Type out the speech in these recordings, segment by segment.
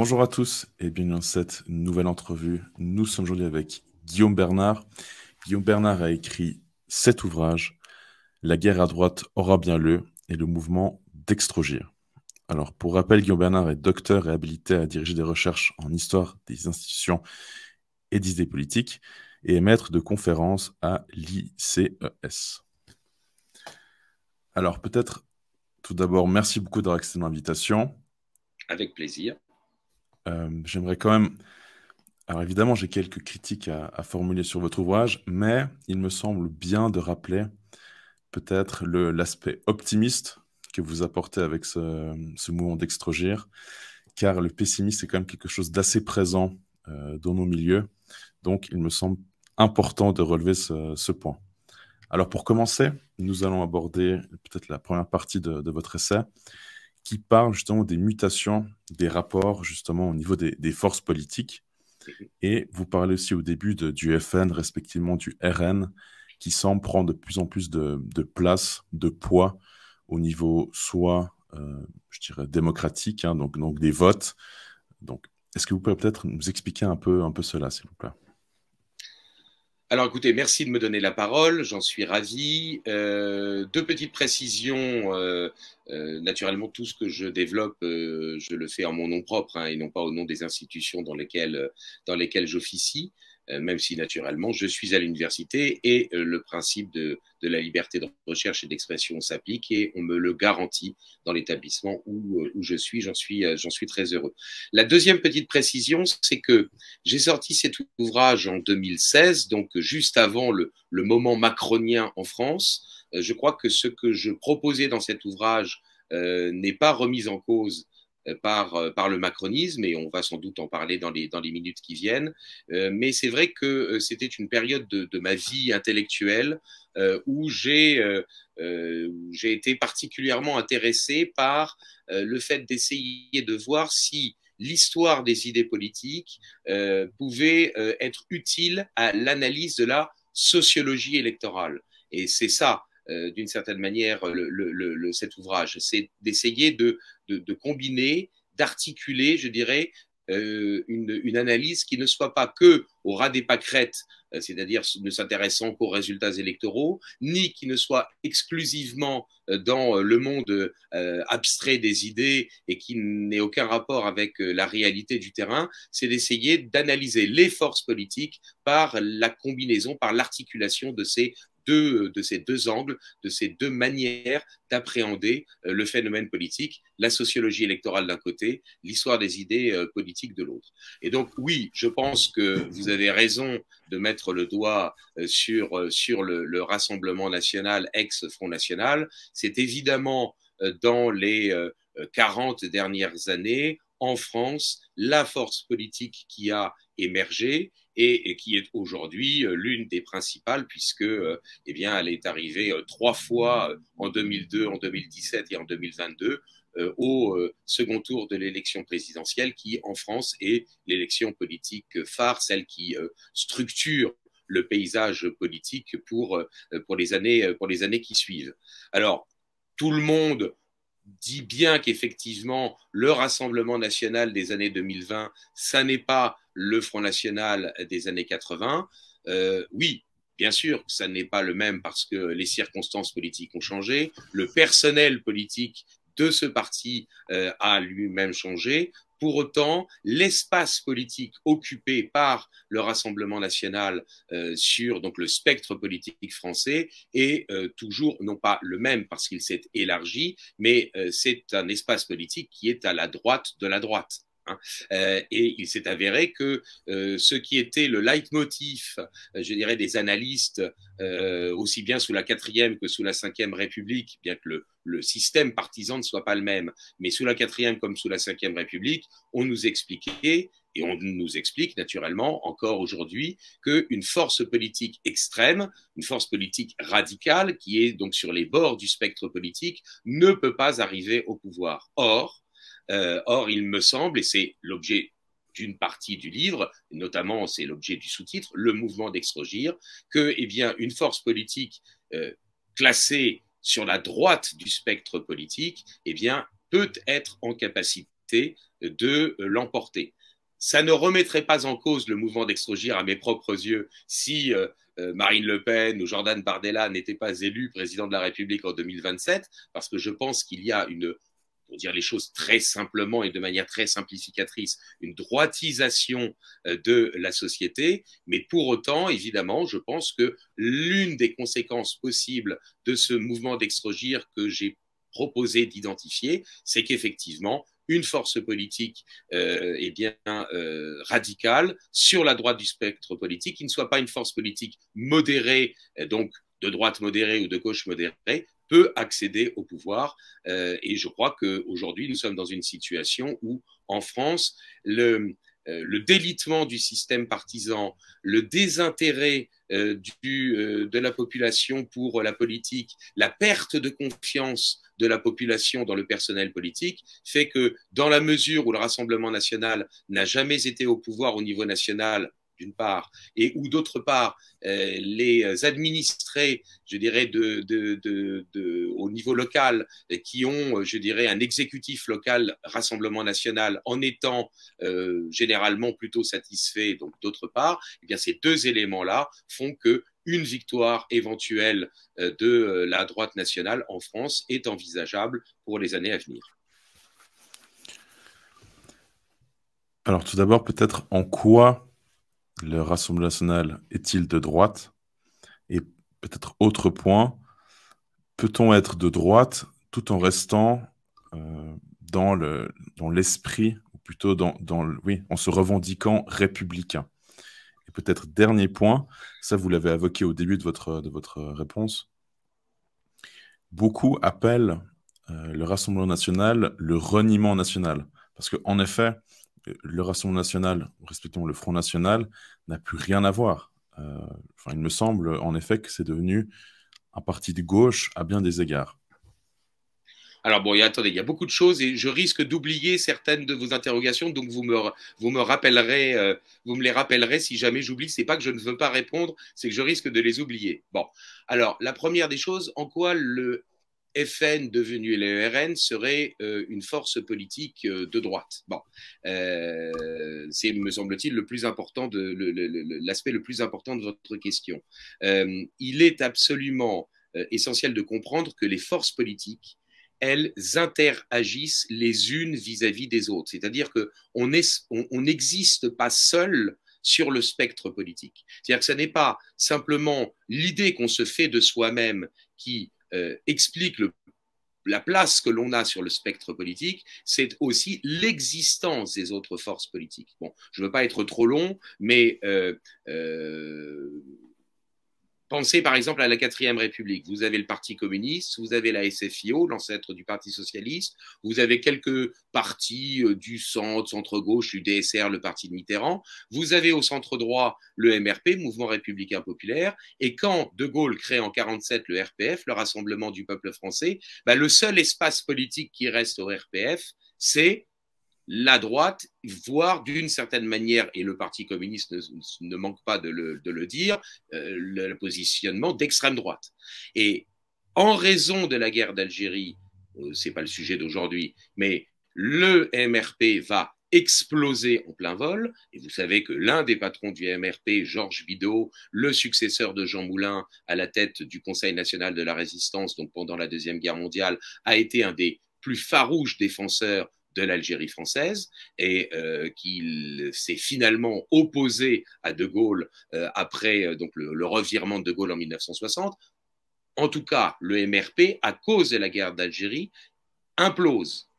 Bonjour à tous et bienvenue dans cette nouvelle entrevue. Nous sommes aujourd'hui avec Guillaume Bernard. Guillaume Bernard a écrit 7 ouvrages, La guerre à droite aura bien lieu et le mouvement d'Extrogir. Alors, pour rappel, Guillaume Bernard est docteur et habilité à diriger des recherches en histoire des institutions et d'idées politiques et est maître de conférences à l'ICES. Alors, peut-être tout d'abord, merci beaucoup d'avoir accepté l'invitation. Avec plaisir. J'aimerais quand même. Alors évidemment, j'ai quelques critiques à formuler sur votre ouvrage, mais il me semble bien de rappeler peut-être l'aspect optimiste que vous apportez avec ce mouvement d'Extrogir, car le pessimisme est quand même quelque chose d'assez présent dans nos milieux. Donc, il me semble important de relever ce point. Alors, pour commencer, nous allons aborder peut-être la première partie de votre essai, qui parle justement des mutations des rapports justement au niveau des forces politiques. Et vous parlez aussi au début du FN, respectivement du RN, qui semble prendre de plus en plus de place, de poids au niveau soit, je dirais, démocratique, hein, donc des votes. Donc, est-ce que vous pouvez peut-être nous expliquer un peu cela, s'il vous plaît? Alors écoutez, merci de me donner la parole, j'en suis ravi. Deux petites précisions. Naturellement, tout ce que je développe, je le fais en mon nom propre, hein, et non pas au nom des institutions dans lesquelles j'officie, même si naturellement je suis à l'université et le principe de la liberté de recherche et d'expression s'applique et on me le garantit dans l'établissement où je suis. J'en suis très heureux. La deuxième petite précision, c'est que j'ai sorti cet ouvrage en 2016, donc juste avant le moment macronien en France. Je crois que ce que je proposais dans cet ouvrage n'est pas remis en cause par le macronisme, et on va sans doute en parler dans les minutes qui viennent. Mais c'est vrai que c'était une période de ma vie intellectuelle où j'ai été particulièrement intéressé par le fait d'essayer de voir si l'histoire des idées politiques pouvait être utile à l'analyse de la sociologie électorale. Et c'est ça, d'une certaine manière, cet ouvrage. C'est d'essayer de combiner, d'articuler, je dirais, une analyse qui ne soit pas que au ras des pâquerettes, c'est-à-dire ne s'intéressant qu'aux résultats électoraux, ni qui ne soit exclusivement dans le monde abstrait des idées et qui n'ait aucun rapport avec la réalité du terrain, c'est d'essayer d'analyser les forces politiques par la combinaison, par l'articulation de ces deux angles, de ces deux manières d'appréhender le phénomène politique, la sociologie électorale d'un côté, l'histoire des idées politiques de l'autre. Et donc oui, je pense que vous avez raison de mettre le doigt sur le Rassemblement national, ex-Front national. C'est évidemment dans les 40 dernières années, en France, la force politique qui a émergé et qui est aujourd'hui l'une des principales puisque eh bien, elle est arrivée 3 fois en 2002, en 2017 et en 2022 au second tour de l'élection présidentielle qui, en France, est l'élection politique phare, celle qui structure le paysage politique pour les années qui suivent. Alors, tout le monde dit bien qu'effectivement, le Rassemblement national des années 2020, ça n'est pas le Front national des années 80. Oui, bien sûr, ça n'est pas le même parce que les circonstances politiques ont changé, le personnel politique de ce parti a lui-même changé. Pour autant, l'espace politique occupé par le Rassemblement national sur donc, le spectre politique français est toujours non pas le même parce qu'il s'est élargi, mais c'est un espace politique qui est à la droite de la droite. Hein. Et il s'est avéré que ce qui était le leitmotiv, je dirais, des analystes, aussi bien sous la 4e que sous la 5e République, bien que le système partisan ne soit pas le même, mais sous la 4e comme sous la 5e République, on nous expliquait, et on nous explique naturellement encore aujourd'hui, qu'une force politique extrême, une force politique radicale, qui est donc sur les bords du spectre politique, ne peut pas arriver au pouvoir. Or, il me semble, et c'est l'objet d'une partie du livre, notamment c'est l'objet du sous-titre, le mouvement d'Extrogir, que eh bien, une force politique classée sur la droite du spectre politique eh bien, peut être en capacité capacité de l'emporter. Ça ne remettrait pas en cause le mouvement d'Extrogir à mes propres yeux si Marine Le Pen ou Jordan Bardella n'étaient pas élus président de la République en 2027, parce que je pense qu'il y a une, pour dire les choses très simplement et de manière très simplificatrice, une droitisation de la société. Mais pour autant, évidemment, je pense que l'une des conséquences possibles de ce mouvement d'Extrogir que j'ai proposé d'identifier, c'est qu'effectivement, une force politique radicale sur la droite du spectre politique, qui ne soit pas une force politique modérée, donc de droite modérée ou de gauche modérée, peut accéder au pouvoir. Et je crois qu'aujourd'hui, nous sommes dans une situation où, en France, le délitement du système partisan, le désintérêt de la population pour la politique, la perte de confiance de la population dans le personnel politique fait que dans la mesure où le Rassemblement national n'a jamais été au pouvoir au niveau national, d'une part, et où d'autre part, les administrés, je dirais, au niveau local, qui ont, je dirais, un exécutif local Rassemblement national en étant généralement plutôt satisfaits, donc d'autre part, eh bien, ces deux éléments-là font que une victoire éventuelle de la droite nationale en France est envisageable pour les années à venir. Alors tout d'abord, peut-être en quoi le Rassemblement national est-il de droite? Et peut-être autre point, peut-on être de droite tout en restant dans l'esprit, ou plutôt oui, en se revendiquant républicain? Et peut-être dernier point, ça vous l'avez évoqué au début de votre réponse, beaucoup appellent le Rassemblement national le reniement national. Parce qu'en effet, le Rassemblement national, respectivement le Front national, n'a plus rien à voir. Il me semble en effet que c'est devenu un parti de gauche à bien des égards. Alors bon, attendez, il y a beaucoup de choses et je risque d'oublier certaines de vos interrogations, donc vous me rappellerez, vous me les rappellerez si jamais j'oublie. C'est pas que je ne veux pas répondre, c'est que je risque de les oublier. Bon, alors la première des choses, en quoi le FN devenu le RN serait une force politique de droite. Bon, c'est, me semble-t-il, le plus important l'aspect le plus important de votre question. Il est absolument essentiel de comprendre que les forces politiques, elles interagissent les unes vis-à-vis des autres. C'est-à-dire qu'on n'existe pas seul sur le spectre politique. C'est-à-dire que ce n'est pas simplement l'idée qu'on se fait de soi-même qui explique la place que l'on a sur le spectre politique, c'est aussi l'existence des autres forces politiques. Bon, je ne veux pas être trop long, mais pensez par exemple à la 4e République. Vous avez le Parti communiste, vous avez la SFIO, l'ancêtre du Parti socialiste, vous avez quelques partis du centre, centre-gauche, du DSR, le parti de Mitterrand, vous avez au centre-droit le MRP, Mouvement républicain populaire, et quand De Gaulle crée en 1947 le RPF, le Rassemblement du peuple français, le seul espace politique qui reste au RPF, c'est la droite, voire d'une certaine manière, et le Parti communiste ne manque pas de le dire, le positionnement d'extrême droite. Et en raison de la guerre d'Algérie, ce n'est pas le sujet d'aujourd'hui, mais le MRP va exploser en plein vol. Et vous savez que l'un des patrons du MRP, Georges Bidault, le successeur de Jean Moulin à la tête du Conseil national de la résistance, donc pendant la Deuxième Guerre mondiale, a été un des plus farouches défenseurs de l'Algérie française et qu'il s'est finalement opposé à De Gaulle après donc le revirement de Gaulle en 1960. En tout cas, le MRP, à cause de la guerre d'Algérie, implose.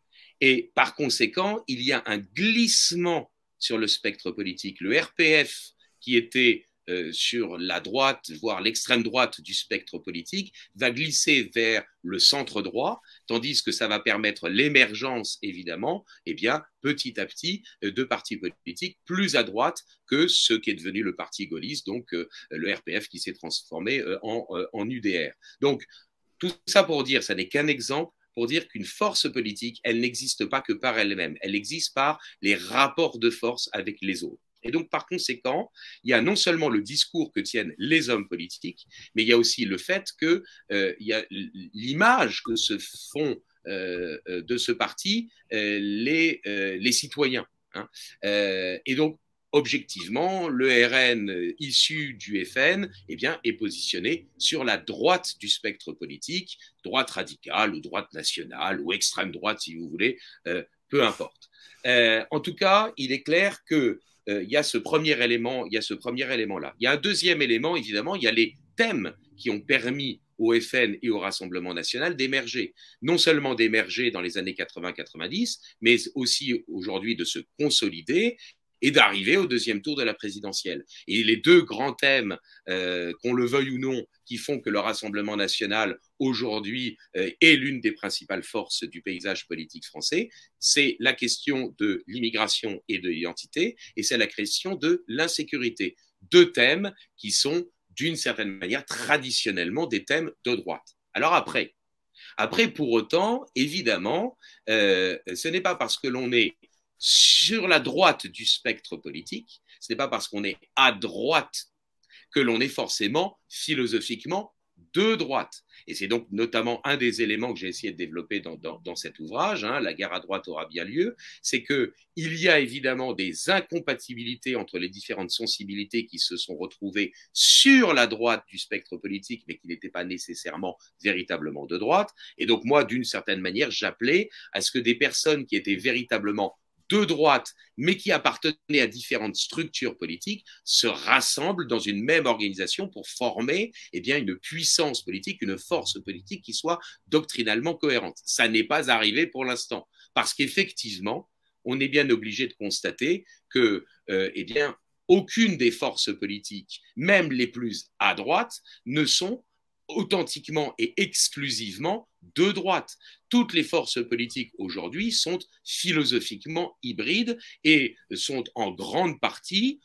Et par conséquent, il y a un glissement sur le spectre politique. Le RPF, qui était sur la droite, voire l'extrême droite du spectre politique, va glisser vers le centre droit, tandis que ça va permettre l'émergence, évidemment, petit à petit, de partis politiques plus à droite que ce qui est devenu le parti gaulliste, donc le RPF qui s'est transformé en UDR. Donc, tout ça pour dire, ça n'est qu'un exemple, pour dire qu'une force politique, elle n'existe pas que par elle-même, elle existe par les rapports de force avec les autres. Et donc, par conséquent, il y a non seulement le discours que tiennent les hommes politiques, mais il y a aussi le fait qu'il y a l'image que se font de ce parti les citoyens. Hein. Et donc, objectivement, le RN issu du FN eh bien, est positionné sur la droite du spectre politique, droite radicale ou droite nationale ou extrême droite si vous voulez, peu importe. En tout cas, il est clair que il y a ce premier élément, il y a ce premier élément-là. Il y a un deuxième élément, évidemment, il y a les thèmes qui ont permis au FN et au Rassemblement national d'émerger. Non seulement d'émerger dans les années 80-90, mais aussi aujourd'hui de se consolider et d'arriver au deuxième tour de la présidentielle. Et les deux grands thèmes, qu'on le veuille ou non, qui font que le Rassemblement national aujourd'hui est l'une des principales forces du paysage politique français, c'est la question de l'immigration et de l'identité, et c'est la question de l'insécurité. Deux thèmes qui sont d'une certaine manière traditionnellement des thèmes de droite. Alors après, pour autant, évidemment, ce n'est pas parce que l'on est sur la droite du spectre politique, ce n'est pas parce qu'on est à droite que l'on est forcément philosophiquement de droite. Et c'est donc notamment un des éléments que j'ai essayé de développer dans cet ouvrage, hein, La guerre à droite aura bien lieu, c'est qu'il y a évidemment des incompatibilités entre les différentes sensibilités qui se sont retrouvées sur la droite du spectre politique, mais qui n'étaient pas nécessairement véritablement de droite. Et donc moi, d'une certaine manière, j'appelais à ce que des personnes qui étaient véritablement de droite, mais qui appartenaient à différentes structures politiques, se rassemblent dans une même organisation pour former eh bien, une puissance politique, une force politique qui soit doctrinalement cohérente. Ça n'est pas arrivé pour l'instant, parce qu'effectivement, on est bien obligé de constater que eh bien, aucune des forces politiques, même les plus à droite, ne sont authentiquement et exclusivement de droite. Toutes les forces politiques aujourd'hui sont philosophiquement hybrides et sont en grande partie,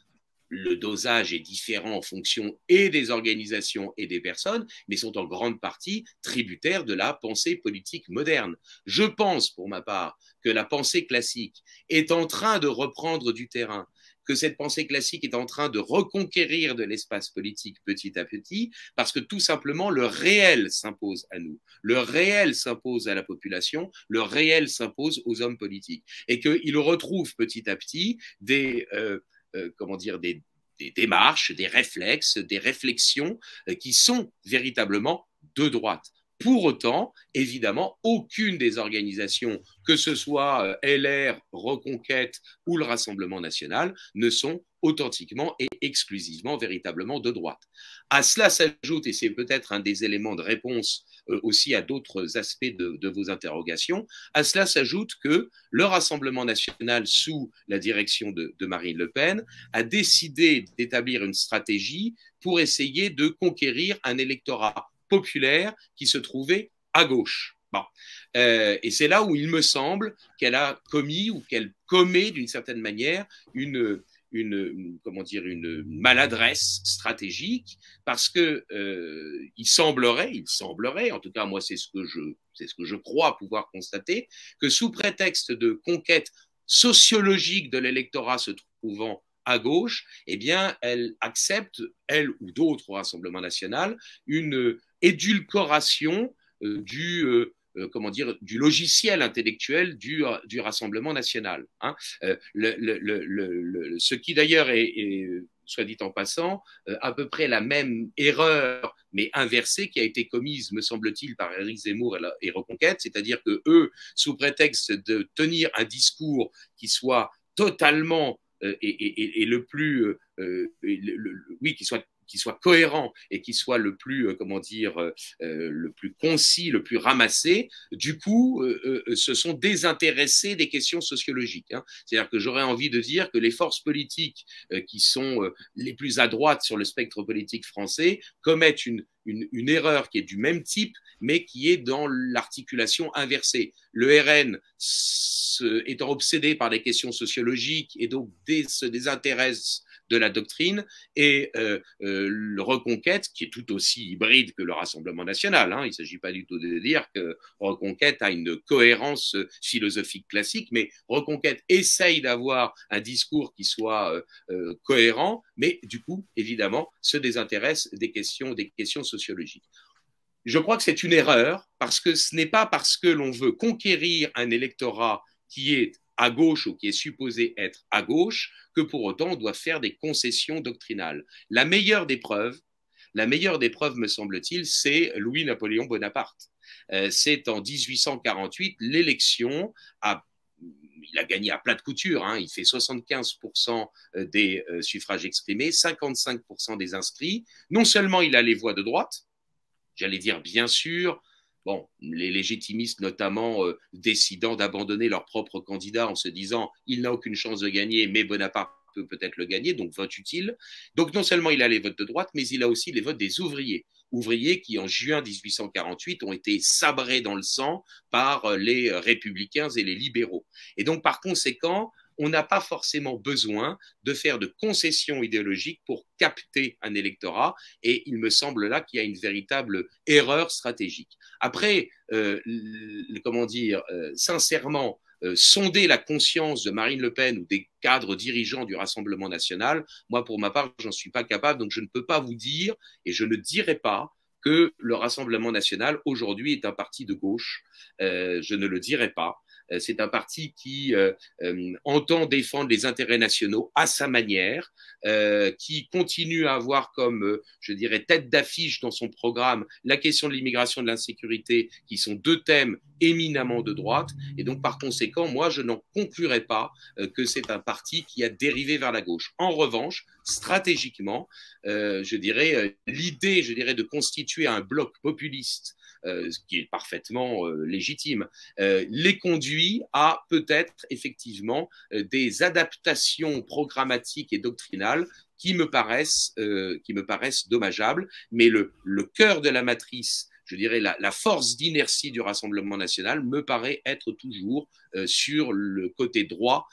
le dosage est différent en fonction et des organisations et des personnes, mais sont en grande partie tributaires de la pensée politique moderne. Je pense, pour ma part, que la pensée classique est en train de reprendre du terrain, que cette pensée classique est en train de reconquérir de l'espace politique petit à petit, parce que tout simplement le réel s'impose à nous, le réel s'impose à la population, le réel s'impose aux hommes politiques, et qu'il retrouve petit à petit des démarches, des réflexes, des réflexions qui sont véritablement de droite. Pour autant, évidemment, aucune des organisations, que ce soit LR, Reconquête ou le Rassemblement national, ne sont authentiquement et exclusivement, véritablement de droite. À cela s'ajoute, et c'est peut-être un des éléments de réponse aussi à d'autres aspects de vos interrogations, à cela s'ajoute que le Rassemblement national, sous la direction de Marine Le Pen, a décidé d'établir une stratégie pour essayer de conquérir un électorat populaire qui se trouvait à gauche. Bon. Et c'est là où il me semble qu'elle a commis ou qu'elle commet d'une certaine manière une maladresse stratégique, parce que il semblerait, en tout cas moi c'est ce que je crois pouvoir constater, que sous prétexte de conquête sociologique de l'électorat se trouvant à gauche, eh bien, elle accepte, elle ou d'autres au Rassemblement national, une édulcoration du logiciel intellectuel du Rassemblement national. Hein. Ce qui d'ailleurs est, soit dit en passant, à peu près la même erreur, mais inversée, qui a été commise, me semble-t-il, par Éric Zemmour et Reconquête, c'est-à-dire que eux, sous prétexte de tenir un discours qui soit totalement et le plus, oui, qui soit cohérent et qui soit le plus, le plus concis, le plus ramassé, du coup, se sont désintéressés des questions sociologiques. Hein. C'est-à-dire que j'aurais envie de dire que les forces politiques qui sont les plus à droite sur le spectre politique français commettent une erreur qui est du même type, mais qui est dans l'articulation inversée. Le RN étant obsédé par des questions sociologiques et donc se désintéresse de la doctrine, et le Reconquête, qui est tout aussi hybride que le Rassemblement national. Hein. Il ne s'agit pas du tout de dire que Reconquête a une cohérence philosophique classique, mais Reconquête essaye d'avoir un discours qui soit cohérent, mais du coup, évidemment, se désintéresse des questions sociologiques. je crois que c'est une erreur parce que ce n'est pas parce que l'on veut conquérir un électorat qui est à gauche ou qui est supposé être à gauche que pour autant on doit faire des concessions doctrinales. La meilleure des preuves, me semble-t-il, c'est Louis-Napoléon Bonaparte. C'est en 1848 l'élection à il a gagné à plat de couture, hein, il fait 75% des suffrages exprimés, 55% des inscrits. Non seulement il a les voix de droite, j'allais dire bien sûr, bon, les légitimistes notamment décidant d'abandonner leur propre candidat en se disant il n'a aucune chance de gagner, mais Bonaparte peut peut-être le gagner, donc vote utile. Donc non seulement il a les votes de droite, mais il a aussi les votes des ouvriers qui, en juin 1848, ont été sabrés dans le sang par les républicains et les libéraux. Et donc, par conséquent, on n'a pas forcément besoin de faire de concessions idéologiques pour capter un électorat. Et il me semble là qu'il y a une véritable erreur stratégique. Après, comment dire, sincèrement, sonder la conscience de Marine Le Pen ou des cadres dirigeants du Rassemblement national, moi, pour ma part, j'en suis pas capable, donc je ne peux pas vous dire, et je ne dirai pas, que le Rassemblement national, aujourd'hui, est un parti de gauche. Je ne le dirai pas. C'est un parti qui entend défendre les intérêts nationaux à sa manière, qui continue à avoir comme, je dirais, tête d'affiche dans son programme la question de l'immigration et de l'insécurité, qui sont deux thèmes éminemment de droite. Et donc, par conséquent, moi, je n'en conclurai pas que c'est un parti qui a dérivé vers la gauche. En revanche, stratégiquement, je dirais, l'idée, je dirais, de constituer un bloc populiste, ce qui est parfaitement légitime, les conduit à peut-être effectivement des adaptations programmatiques et doctrinales qui me paraissent dommageables. Mais le cœur de la matrice, je dirais la force d'inertie du Rassemblement national me paraît être toujours sur le côté droit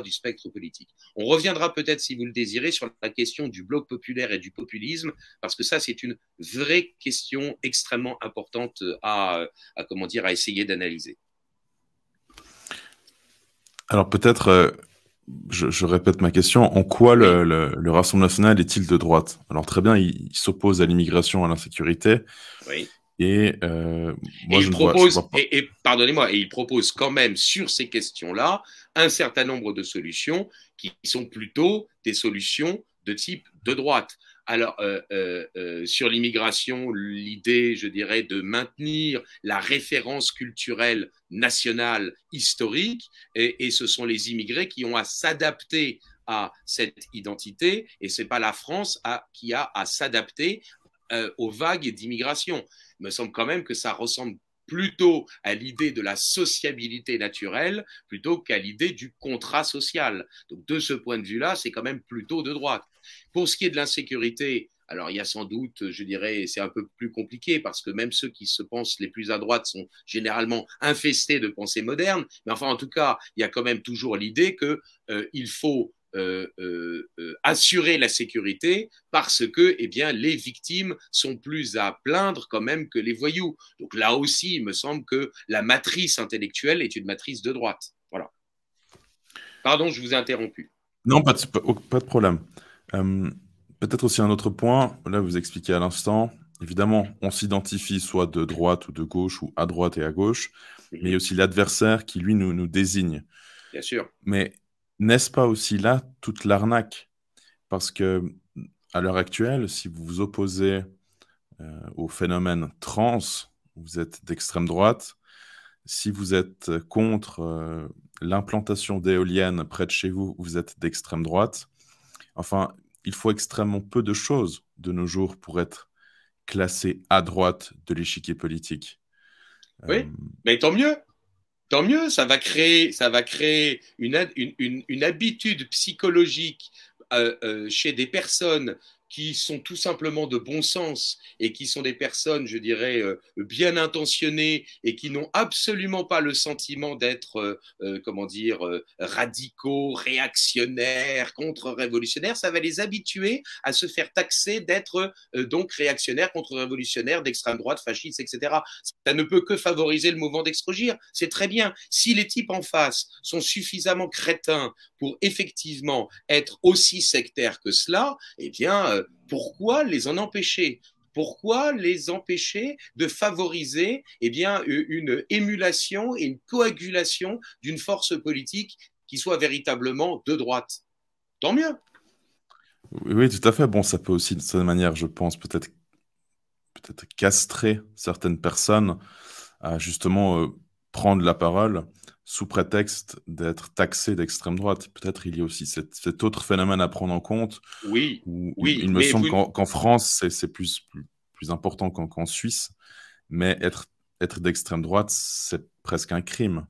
du spectre politique. On reviendra peut-être, si vous le désirez, sur la question du bloc populaire et du populisme, parce que ça, c'est une vraie question extrêmement importante à essayer d'analyser. Alors peut-être, je répète ma question, en quoi le Rassemblement national est-il de droite? Alors très bien, il s'oppose à l'immigration, à l'insécurité. Oui. Et moi, pardonnez-moi, et il propose quand même sur ces questions-là un certain nombre de solutions qui sont plutôt des solutions de type de droite. Alors, sur l'immigration, l'idée, je dirais, de maintenir la référence culturelle nationale historique, et ce sont les immigrés qui ont à s'adapter à cette identité, et ce n'est pas la France qui a à s'adapter aux vagues d'immigration. Il me semble quand même que ça ressemble plutôt à l'idée de la sociabilité naturelle plutôt qu'à l'idée du contrat social. Donc de ce point de vue-là, c'est quand même plutôt de droite. Pour ce qui est de l'insécurité, alors il y a sans doute, je dirais, c'est un peu plus compliqué parce que même ceux qui se pensent les plus à droite sont généralement infestés de pensée moderne, mais enfin en tout cas, il y a quand même toujours l'idée qu'il faut assurer la sécurité parce que eh bien, les victimes sont plus à plaindre quand même que les voyous. Donc là aussi, il me semble que la matrice intellectuelle est une matrice de droite. Voilà. Pardon, je vous ai interrompu. Non, pas de problème. Peut-être aussi un autre point, là vous expliquez à l'instant, évidemment, on s'identifie soit de droite ou de gauche, ou à droite et à gauche, mais il y a aussi l'adversaire qui, lui, nous désigne. Bien sûr. Mais n'est-ce pas aussi là toute l'arnaque? Parce que à l'heure actuelle, si vous vous opposez au phénomène trans, vous êtes d'extrême droite. Si vous êtes contre l'implantation d'éoliennes près de chez vous, vous êtes d'extrême droite. Enfin, il faut extrêmement peu de choses de nos jours pour être classé à droite de l'échiquier politique. Oui, mais tant mieux. Tant mieux, ça va créer une habitude psychologique chez des personnes qui sont tout simplement de bon sens et qui sont des personnes, je dirais, bien intentionnées et qui n'ont absolument pas le sentiment d'être, radicaux, réactionnaires, contre-révolutionnaires. Ça va les habituer à se faire taxer d'être donc réactionnaires, contre-révolutionnaires, d'extrême droite, fascistes, etc. Ça ne peut que favoriser le mouvement d'extrogir. C'est très bien. Si les types en face sont suffisamment crétins pour effectivement être aussi sectaires que cela, eh bien, pourquoi les en empêcher? Pourquoi les empêcher de favoriser eh bien, une émulation et une coagulation d'une force politique qui soit véritablement de droite? Tant mieux. Oui, oui, tout à fait. Bon, ça peut aussi, de cette manière, je pense, peut-être castrer certaines personnes à justement prendre la parole sous prétexte d'être taxé d'extrême droite. Peut-être il y a aussi cet autre phénomène à prendre en compte, Oui, où oui, il me mais semble vous, qu'en France, c'est plus important qu'en Suisse, mais être d'extrême droite, c'est presque un crime.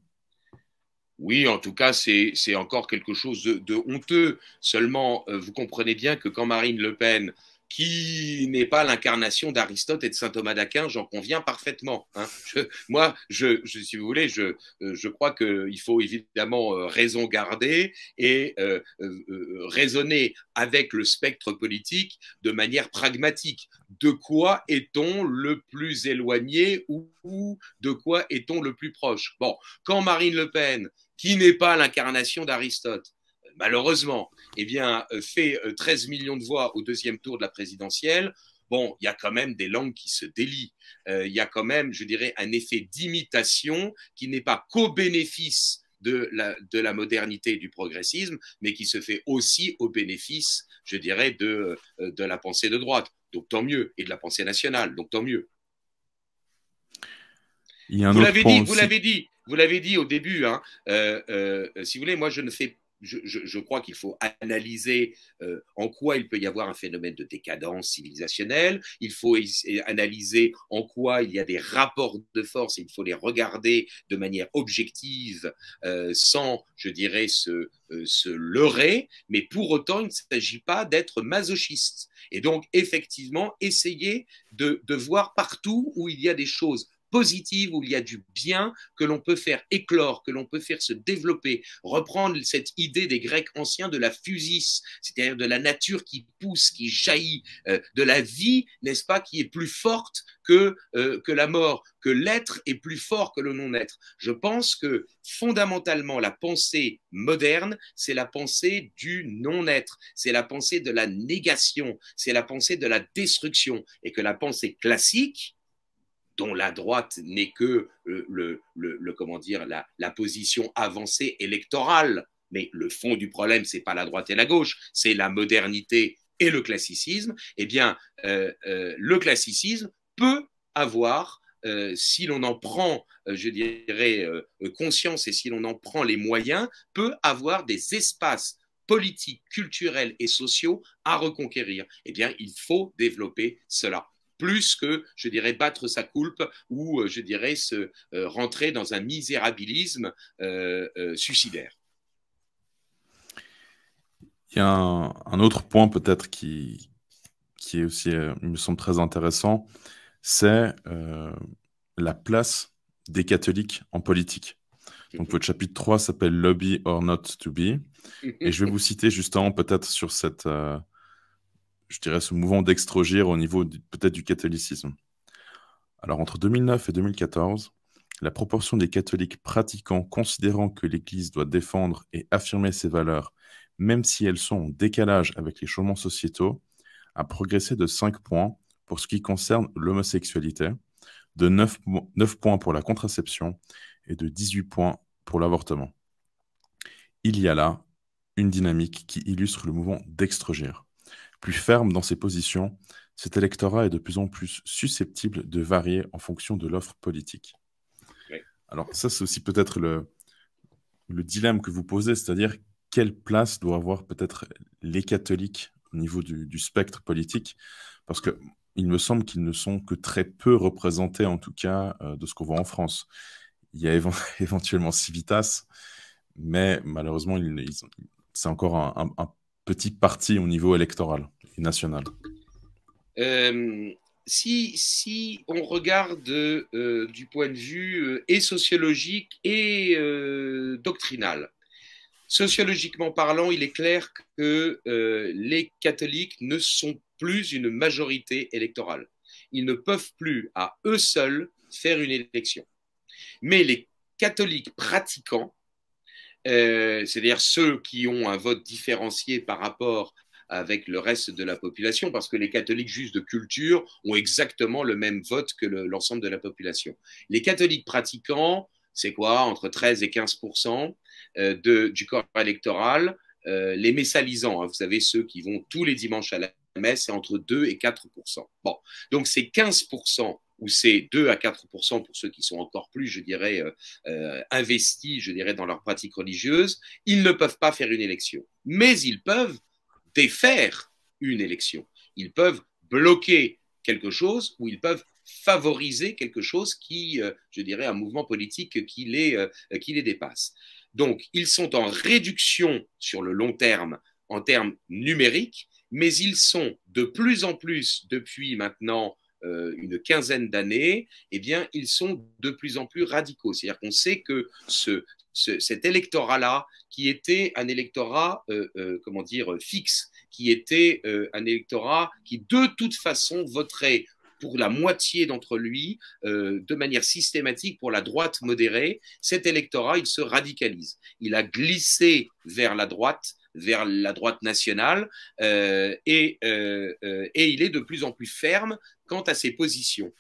oui, en tout cas, c'est encore quelque chose de honteux. Seulement, vous comprenez bien que quand Marine Le Pen, qui n'est pas l'incarnation d'Aristote et de saint Thomas d'Aquin, j'en conviens parfaitement. Hein. Si vous voulez, je crois qu'il faut évidemment raison garder et raisonner avec le spectre politique de manière pragmatique. De quoi est-on le plus éloigné ou de quoi est-on le plus proche? Bon, quand Marine Le Pen, qui n'est pas l'incarnation d'Aristote, malheureusement, eh bien, fait 13 millions de voix au deuxième tour de la présidentielle, bon, il y a quand même des langues qui se délient. Il y a quand même, je dirais, un effet d'imitation qui n'est pas qu'au bénéfice de la modernité et du progressisme, mais qui se fait aussi au bénéfice, je dirais, de la pensée de droite. Donc tant mieux, et de la pensée nationale, donc tant mieux. Il y a un autre point aussi. Vous l'avez dit au début. Hein, si vous voulez, moi je ne fais, je crois qu'il faut analyser en quoi il peut y avoir un phénomène de décadence civilisationnelle. Il faut analyser en quoi il y a des rapports de force. Et il faut les regarder de manière objective, sans, je dirais, se leurrer. Mais pour autant, il ne s'agit pas d'être masochiste. Et donc, effectivement, essayer de voir partout où il y a des choses positive, où il y a du bien que l'on peut faire éclore, que l'on peut faire se développer, reprendre cette idée des Grecs anciens de la physis, c'est-à-dire de la nature qui pousse, qui jaillit, de la vie, n'est-ce pas, qui est plus forte que la mort, que l'être est plus fort que le non-être. Je pense que fondamentalement, la pensée moderne, c'est la pensée du non-être, c'est la pensée de la négation, c'est la pensée de la destruction, et que la pensée classique, dont la droite n'est que comment dire, la position avancée électorale. Mais le fond du problème, ce n'est pas la droite et la gauche, c'est la modernité et le classicisme. Eh bien, le classicisme peut avoir, si l'on en prend, je dirais, conscience et si l'on en prend les moyens, peut avoir des espaces politiques, culturels et sociaux à reconquérir. Eh bien, il faut développer cela plus que, je dirais, battre sa coulpe ou, je dirais, se rentrer dans un misérabilisme suicidaire. Il y a un autre point peut-être qui est aussi, il me semble très intéressant, c'est la place des catholiques en politique. Donc votre chapitre 3 s'appelle Lobby or not to be. Et je vais vous citer justement peut-être sur cette, je dirais, ce mouvement d'extrogir au niveau peut-être du catholicisme. Alors entre 2009 et 2014, la proportion des catholiques pratiquants considérant que l'Église doit défendre et affirmer ses valeurs, même si elles sont en décalage avec les changements sociétaux, a progressé de 5 points pour ce qui concerne l'homosexualité, de 9 points pour la contraception et de 18 points pour l'avortement. Il y a là une dynamique qui illustre le mouvement d'extrogir. Plus ferme dans ses positions, cet électorat est de plus en plus susceptible de varier en fonction de l'offre politique. Oui. Alors ça, c'est aussi peut-être le dilemme que vous posez, c'est-à-dire quelle place doivent avoir peut-être les catholiques au niveau du spectre politique, parce que il me semble qu'ils ne sont que très peu représentés, en tout cas, de ce qu'on voit en France. Il y a éventuellement Civitas, mais malheureusement, c'est encore un petit parti au niveau électoral et national. Si on regarde du point de vue et sociologique et doctrinal, sociologiquement parlant, il est clair que les catholiques ne sont plus une majorité électorale. Ils ne peuvent plus à eux seuls faire une élection. Mais les catholiques pratiquants, c'est-à-dire ceux qui ont un vote différencié par rapport avec le reste de la population, parce que les catholiques juste de culture ont exactement le même vote que l'ensemble de la population. Les catholiques pratiquants, c'est quoi? Entre 13 et 15% du corps électoral. Les messalisants, hein, vous savez, ceux qui vont tous les dimanches à la messe, c'est entre 2 et 4%. Bon, donc c'est 15% ou c'est 2 à 4% pour ceux qui sont encore plus, je dirais, investis, je dirais, dans leur pratique religieuse. Ils ne peuvent pas faire une élection, mais ils peuvent défaire une élection. Ils peuvent bloquer quelque chose ou ils peuvent favoriser quelque chose qui, je dirais, un mouvement politique qui les dépasse. Donc, ils sont en réduction sur le long terme en termes numériques, mais ils sont de plus en plus, depuis maintenant une quinzaine d'années, eh bien, ils sont de plus en plus radicaux. C'est-à-dire qu'on sait que cet électorat-là, qui était un électorat, comment dire, fixe, qui était un électorat qui, de toute façon, voterait pour la moitié d'entre lui, de manière systématique pour la droite modérée, cet électorat, il se radicalise. Il a glissé vers la droite nationale, et il est de plus en plus ferme quant à ses positions,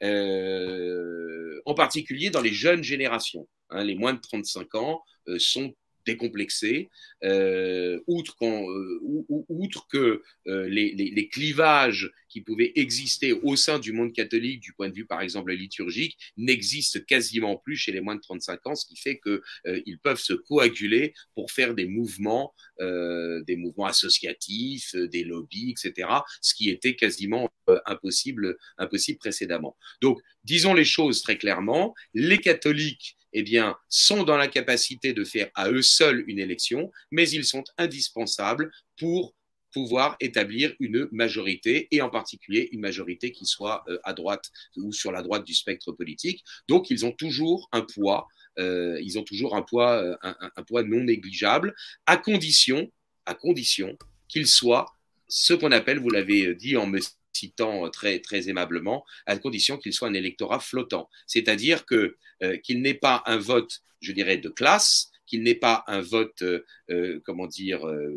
en particulier dans les jeunes générations. Hein, les moins de 35 ans sont décomplexés, outre que les clivages qui pouvaient exister au sein du monde catholique du point de vue, par exemple, liturgique, n'existent quasiment plus chez les moins de 35 ans, ce qui fait qu'ils peuvent se coaguler pour faire des mouvements associatifs, des lobbies, etc., ce qui était quasiment impossible précédemment. Donc, disons les choses très clairement, les catholiques eh bien, sont dans la capacité de faire à eux seuls une élection, mais ils sont indispensables pour pouvoir établir une majorité, et en particulier une majorité qui soit à droite ou sur la droite du spectre politique. Donc, ils ont toujours un poids, un poids non négligeable, à condition qu'ils soient ce qu'on appelle, vous l'avez dit en me citant très, très aimablement, à condition qu'il soit un électorat flottant. C'est-à-dire qu'il n'ait pas un vote, je dirais, de classe, qu'il n'ait pas un vote,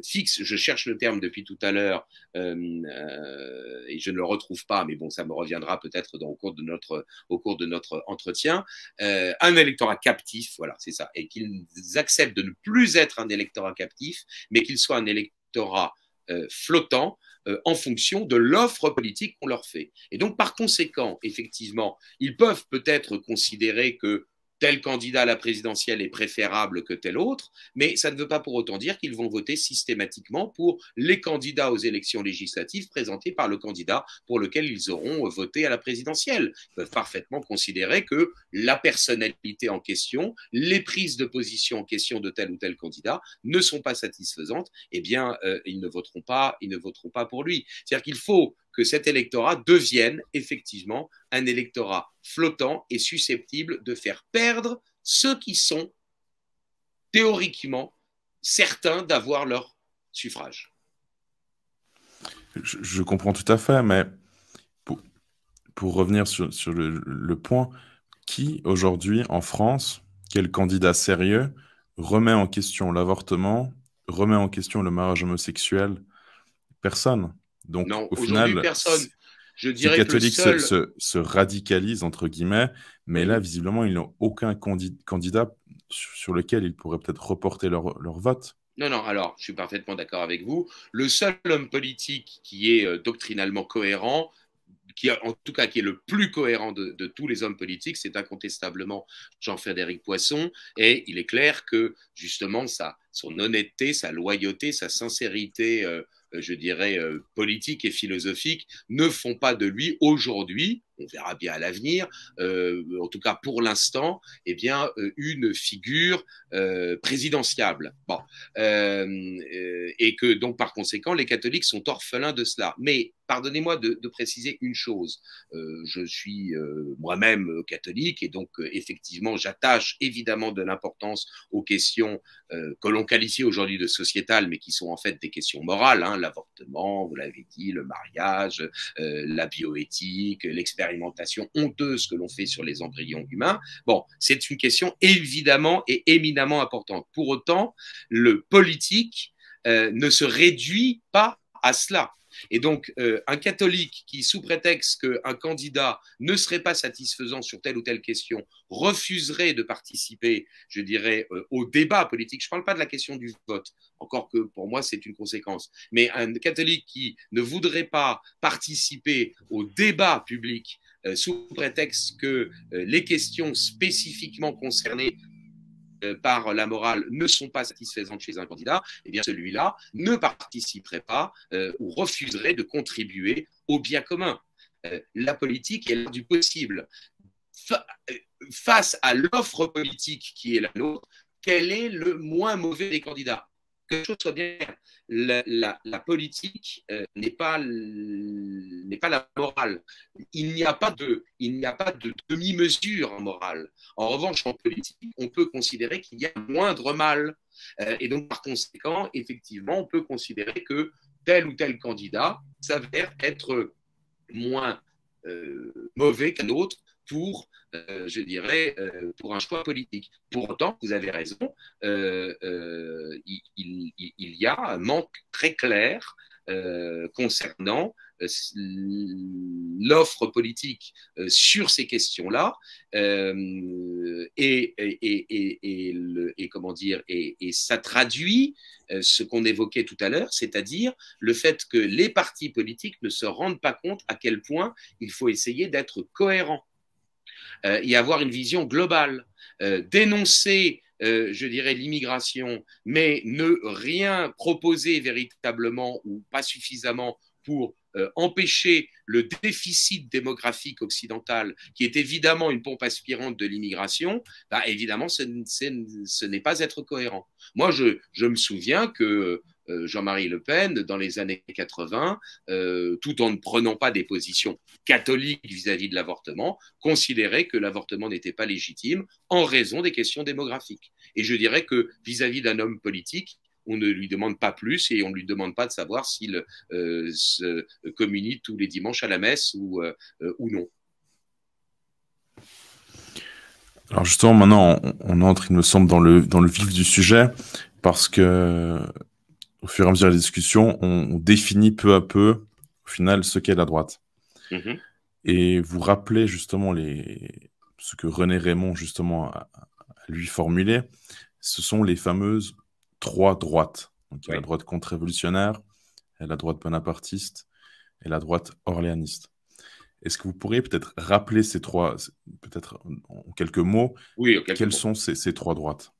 fixe. Je cherche le terme depuis tout à l'heure et je ne le retrouve pas, mais bon, ça me reviendra peut-être au cours de notre entretien. Un électorat captif, voilà, c'est ça, et qu'ils acceptent de ne plus être un électorat captif, mais qu'il soit un électorat flottant, en fonction de l'offre politique qu'on leur fait. Et donc, par conséquent, effectivement, ils peuvent peut-être considérer que tel candidat à la présidentielle est préférable que tel autre, mais ça ne veut pas pour autant dire qu'ils vont voter systématiquement pour les candidats aux élections législatives présentés par le candidat pour lequel ils auront voté à la présidentielle. Ils peuvent parfaitement considérer que la personnalité en question, les prises de position en question de tel ou tel candidat ne sont pas satisfaisantes, eh bien, ils ne voteront pas pour lui. C'est-à-dire qu'il faut que cet électorat devienne effectivement un électorat flottant et susceptible de faire perdre ceux qui sont théoriquement certains d'avoir leur suffrage. Je comprends tout à fait, mais pour revenir sur le point, qui aujourd'hui en France, quel candidat sérieux remet en question l'avortement, remet en question le mariage homosexuel? Personne. Donc, non, au final, personne. Je les dirais catholiques que le seul... se radicalisent, entre guillemets, mais oui. là, visiblement, ils n'ont aucun candidat sur lequel ils pourraient peut-être reporter leur vote. Non, alors, je suis parfaitement d'accord avec vous. Le seul homme politique qui est doctrinalement cohérent, en tout cas qui est le plus cohérent de tous les hommes politiques, c'est incontestablement Jean-Frédéric Poisson. Et il est clair que, justement, son honnêteté, sa loyauté, sa sincérité, je dirais, politique et philosophique, ne font pas de lui aujourd'hui, on verra bien à l'avenir, en tout cas pour l'instant, eh bien, une figure présidentiable. Bon. Et que donc, par conséquent, les catholiques sont orphelins de cela. Mais pardonnez-moi de préciser une chose. Je suis moi-même catholique et donc effectivement, j'attache évidemment de l'importance aux questions que l'on qualifie aujourd'hui de sociétales, mais qui sont en fait des questions morales, hein, l'avortement, vous l'avez dit, le mariage, la bioéthique, l'expérimentation honteuse que l'on fait sur les embryons humains. Bon, c'est une question évidemment et éminemment importante. Pour autant, le politique ne se réduit pas à cela. Et donc, un catholique qui, sous prétexte qu'un candidat ne serait pas satisfaisant sur telle ou telle question, refuserait de participer, je dirais, au débat politique. Je ne parle pas de la question du vote, encore que pour moi, c'est une conséquence. Mais un catholique qui ne voudrait pas participer au débat public sous prétexte que les questions spécifiquement concernées par la morale ne sont pas satisfaisantes chez un candidat, eh bien celui-là ne participerait pas ou refuserait de contribuer au bien commun. La politique est l'art du possible. Face à l'offre politique qui est la nôtre, quel est le moins mauvais des candidats? Que les choses soient bien claires. La politique n'est pas la morale. Il n'y a pas de demi-mesure en morale. En revanche, en politique, on peut considérer qu'il y a moindre mal. Et donc, par conséquent, effectivement, on peut considérer que tel ou tel candidat s'avère être moins mauvais qu'un autre pour, je dirais, pour un choix politique. Pour autant, vous avez raison, il y a un manque très clair concernant l'offre politique sur ces questions-là comment dire, et ça traduit ce qu'on évoquait tout à l'heure, c'est-à-dire le fait que les partis politiques ne se rendent pas compte à quel point il faut essayer d'être cohérent et avoir une vision globale, dénoncer je dirais l'immigration, mais ne rien proposer véritablement ou pas suffisamment pour empêcher le déficit démographique occidental, qui est évidemment une pompe aspirante de l'immigration, bah, évidemment, ce n'est pas être cohérent. Moi, je me souviens que Jean-Marie Le Pen, dans les années 80, tout en ne prenant pas des positions catholiques vis-à-vis de l'avortement, considérait que l'avortement n'était pas légitime en raison des questions démographiques. Et je dirais que vis-à-vis d'un homme politique, on ne lui demande pas plus et on ne lui demande pas de savoir s'il se communie tous les dimanches à la messe ou non. Alors justement, maintenant, on entre, il me semble, dans le vif du sujet, parce que au fur et à mesure des discussions, on définit peu à peu, au final, ce qu'est la droite. Mm-hmm. Et vous rappelez justement ce que René Raymond, justement, a lui formulé, ce sont les fameuses 3 droites. Donc, il y a la droite contre-révolutionnaire, la droite bonapartiste et la droite orléaniste. Est-ce que vous pourriez peut-être rappeler ces 3, peut-être en quelques mots, quelles sont ces 3 droites?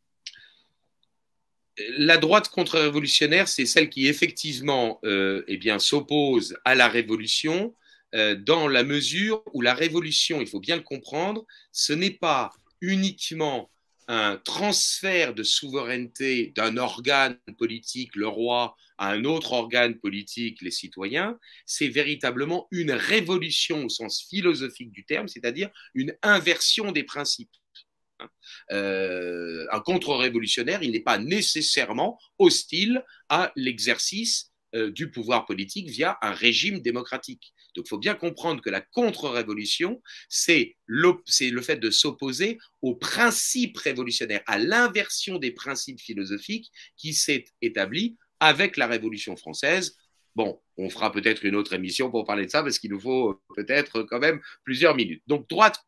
La droite contre-révolutionnaire, c'est celle qui effectivement eh bien, s'oppose à la révolution dans la mesure où la révolution, il faut bien le comprendre, ce n'est pas uniquement un transfert de souveraineté d'un organe politique, le roi, à un autre organe politique, les citoyens, c'est véritablement une révolution au sens philosophique du terme, c'est-à-dire une inversion des principes. Un contre-révolutionnaire, il n'est pas nécessairement hostile à l'exercice du pouvoir politique via un régime démocratique. Donc, il faut bien comprendre que la contre-révolution, c'est le fait de s'opposer aux principes révolutionnaires, à l'inversion des principes philosophiques qui s'est établie avec la Révolution française. Bon, on fera peut-être une autre émission pour parler de ça, parce qu'il nous faut peut-être quand même plusieurs minutes. Donc, droite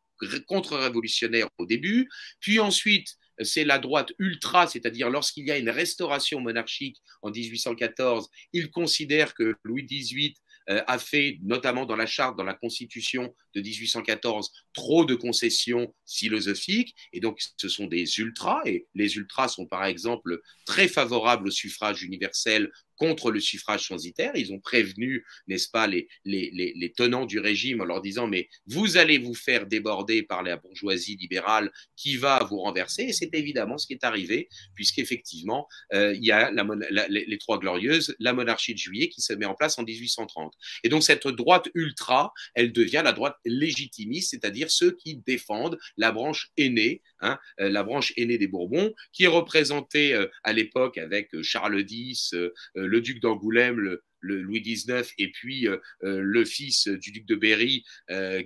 contre-révolutionnaire au début, puis ensuite c'est la droite ultra, c'est-à-dire lorsqu'il y a une restauration monarchique en 1814, il considère que Louis XVIII a fait, notamment dans la charte, dans la constitution de 1814, trop de concessions philosophiques, et donc ce sont des ultras, et les ultras sont par exemple très favorables au suffrage universel contre le suffrage censitaire. Ils ont prévenu, n'est-ce pas, les tenants du régime en leur disant mais vous allez vous faire déborder par la bourgeoisie libérale qui va vous renverser, et c'est évidemment ce qui est arrivé, puisqu'effectivement il y a les Trois Glorieuses, la monarchie de Juillet qui se met en place en 1830. Et donc cette droite ultra, elle devient la droite légitimiste, c'est-à-dire ceux qui défendent la branche aînée, la branche aînée des Bourbons, qui est représentée à l'époque avec Charles X, le duc d'Angoulême, le Louis XIX et puis le fils du duc de Berry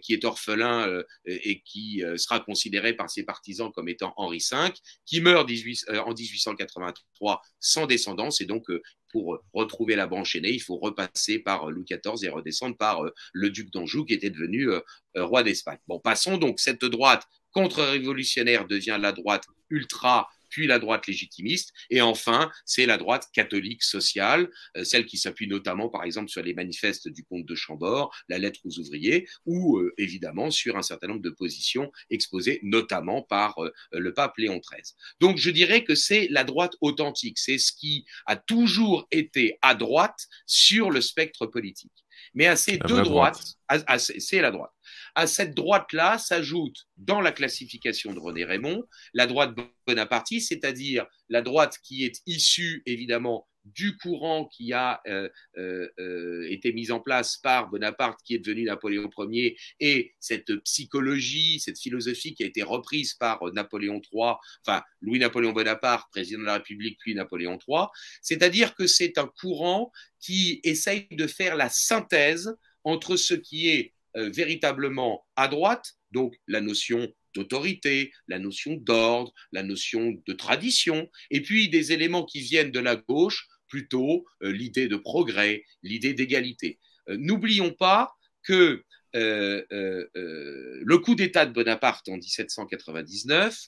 qui est orphelin et qui sera considéré par ses partisans comme étant Henri V, qui meurt en 1883 sans descendance et donc pour retrouver la branche aînée, il faut repasser par Louis XIV et redescendre par le duc d'Anjou qui était devenu roi d'Espagne. Bon, passons donc, cette droite contre-révolutionnaire devient la droite ultra, puis la droite légitimiste, et enfin, c'est la droite catholique sociale, celle qui s'appuie notamment, par exemple, sur les manifestes du comte de Chambord, la lettre aux ouvriers, ou évidemment sur un certain nombre de positions exposées notamment par le pape Léon XIII. Donc, je dirais que c'est la droite authentique, c'est ce qui a toujours été à droite sur le spectre politique. Mais à ces deux droites, c'est la droite. À cette droite-là s'ajoute, dans la classification de René Raymond, la droite bonapartiste, c'est-à-dire la droite qui est issue, évidemment, du courant qui a été mis en place par Bonaparte, qui est devenu Napoléon Ier, et cette psychologie, cette philosophie qui a été reprise par Napoléon III, enfin Louis-Napoléon Bonaparte, président de la République, puis Napoléon III, c'est-à-dire que c'est un courant qui essaye de faire la synthèse entre ce qui est véritablement à droite, donc la notion d'autorité, la notion d'ordre, la notion de tradition, et puis des éléments qui viennent de la gauche, plutôt l'idée de progrès, l'idée d'égalité. N'oublions pas que le coup d'État de Bonaparte en 1799,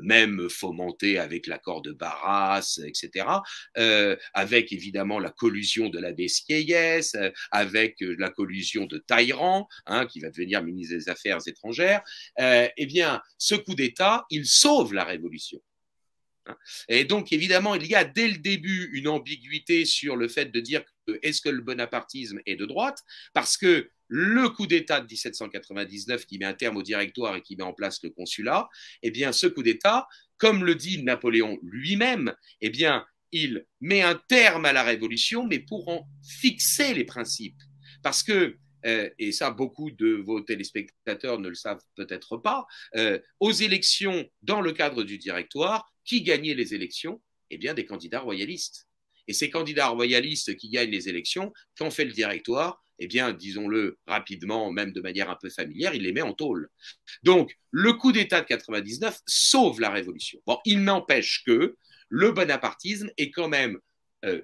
même fomenté avec l'accord de Barras, etc., avec évidemment la collusion de l'abbé Sieyès, avec la collusion de Talleyrand, qui va devenir ministre des Affaires étrangères, eh bien, ce coup d'État, il sauve la Révolution. Et donc, évidemment, il y a dès le début une ambiguïté sur le fait de dire est-ce que le bonapartisme est de droite, parce que le coup d'État de 1799 qui met un terme au directoire et qui met en place le consulat, eh bien, ce coup d'État, comme le dit Napoléon lui-même, eh bien, il met un terme à la Révolution, mais pour en fixer les principes. Parce que et ça, beaucoup de vos téléspectateurs ne le savent peut-être pas, aux élections, dans le cadre du directoire, qui gagnait les élections? Eh bien, des candidats royalistes. Et ces candidats royalistes qui gagnent les élections, quand on fait le directoire, eh bien, disons-le rapidement, même de manière un peu familière, il les met en tôle. Donc, le coup d'État de 99 sauve la Révolution. Bon, il n'empêche que le bonapartisme est quand même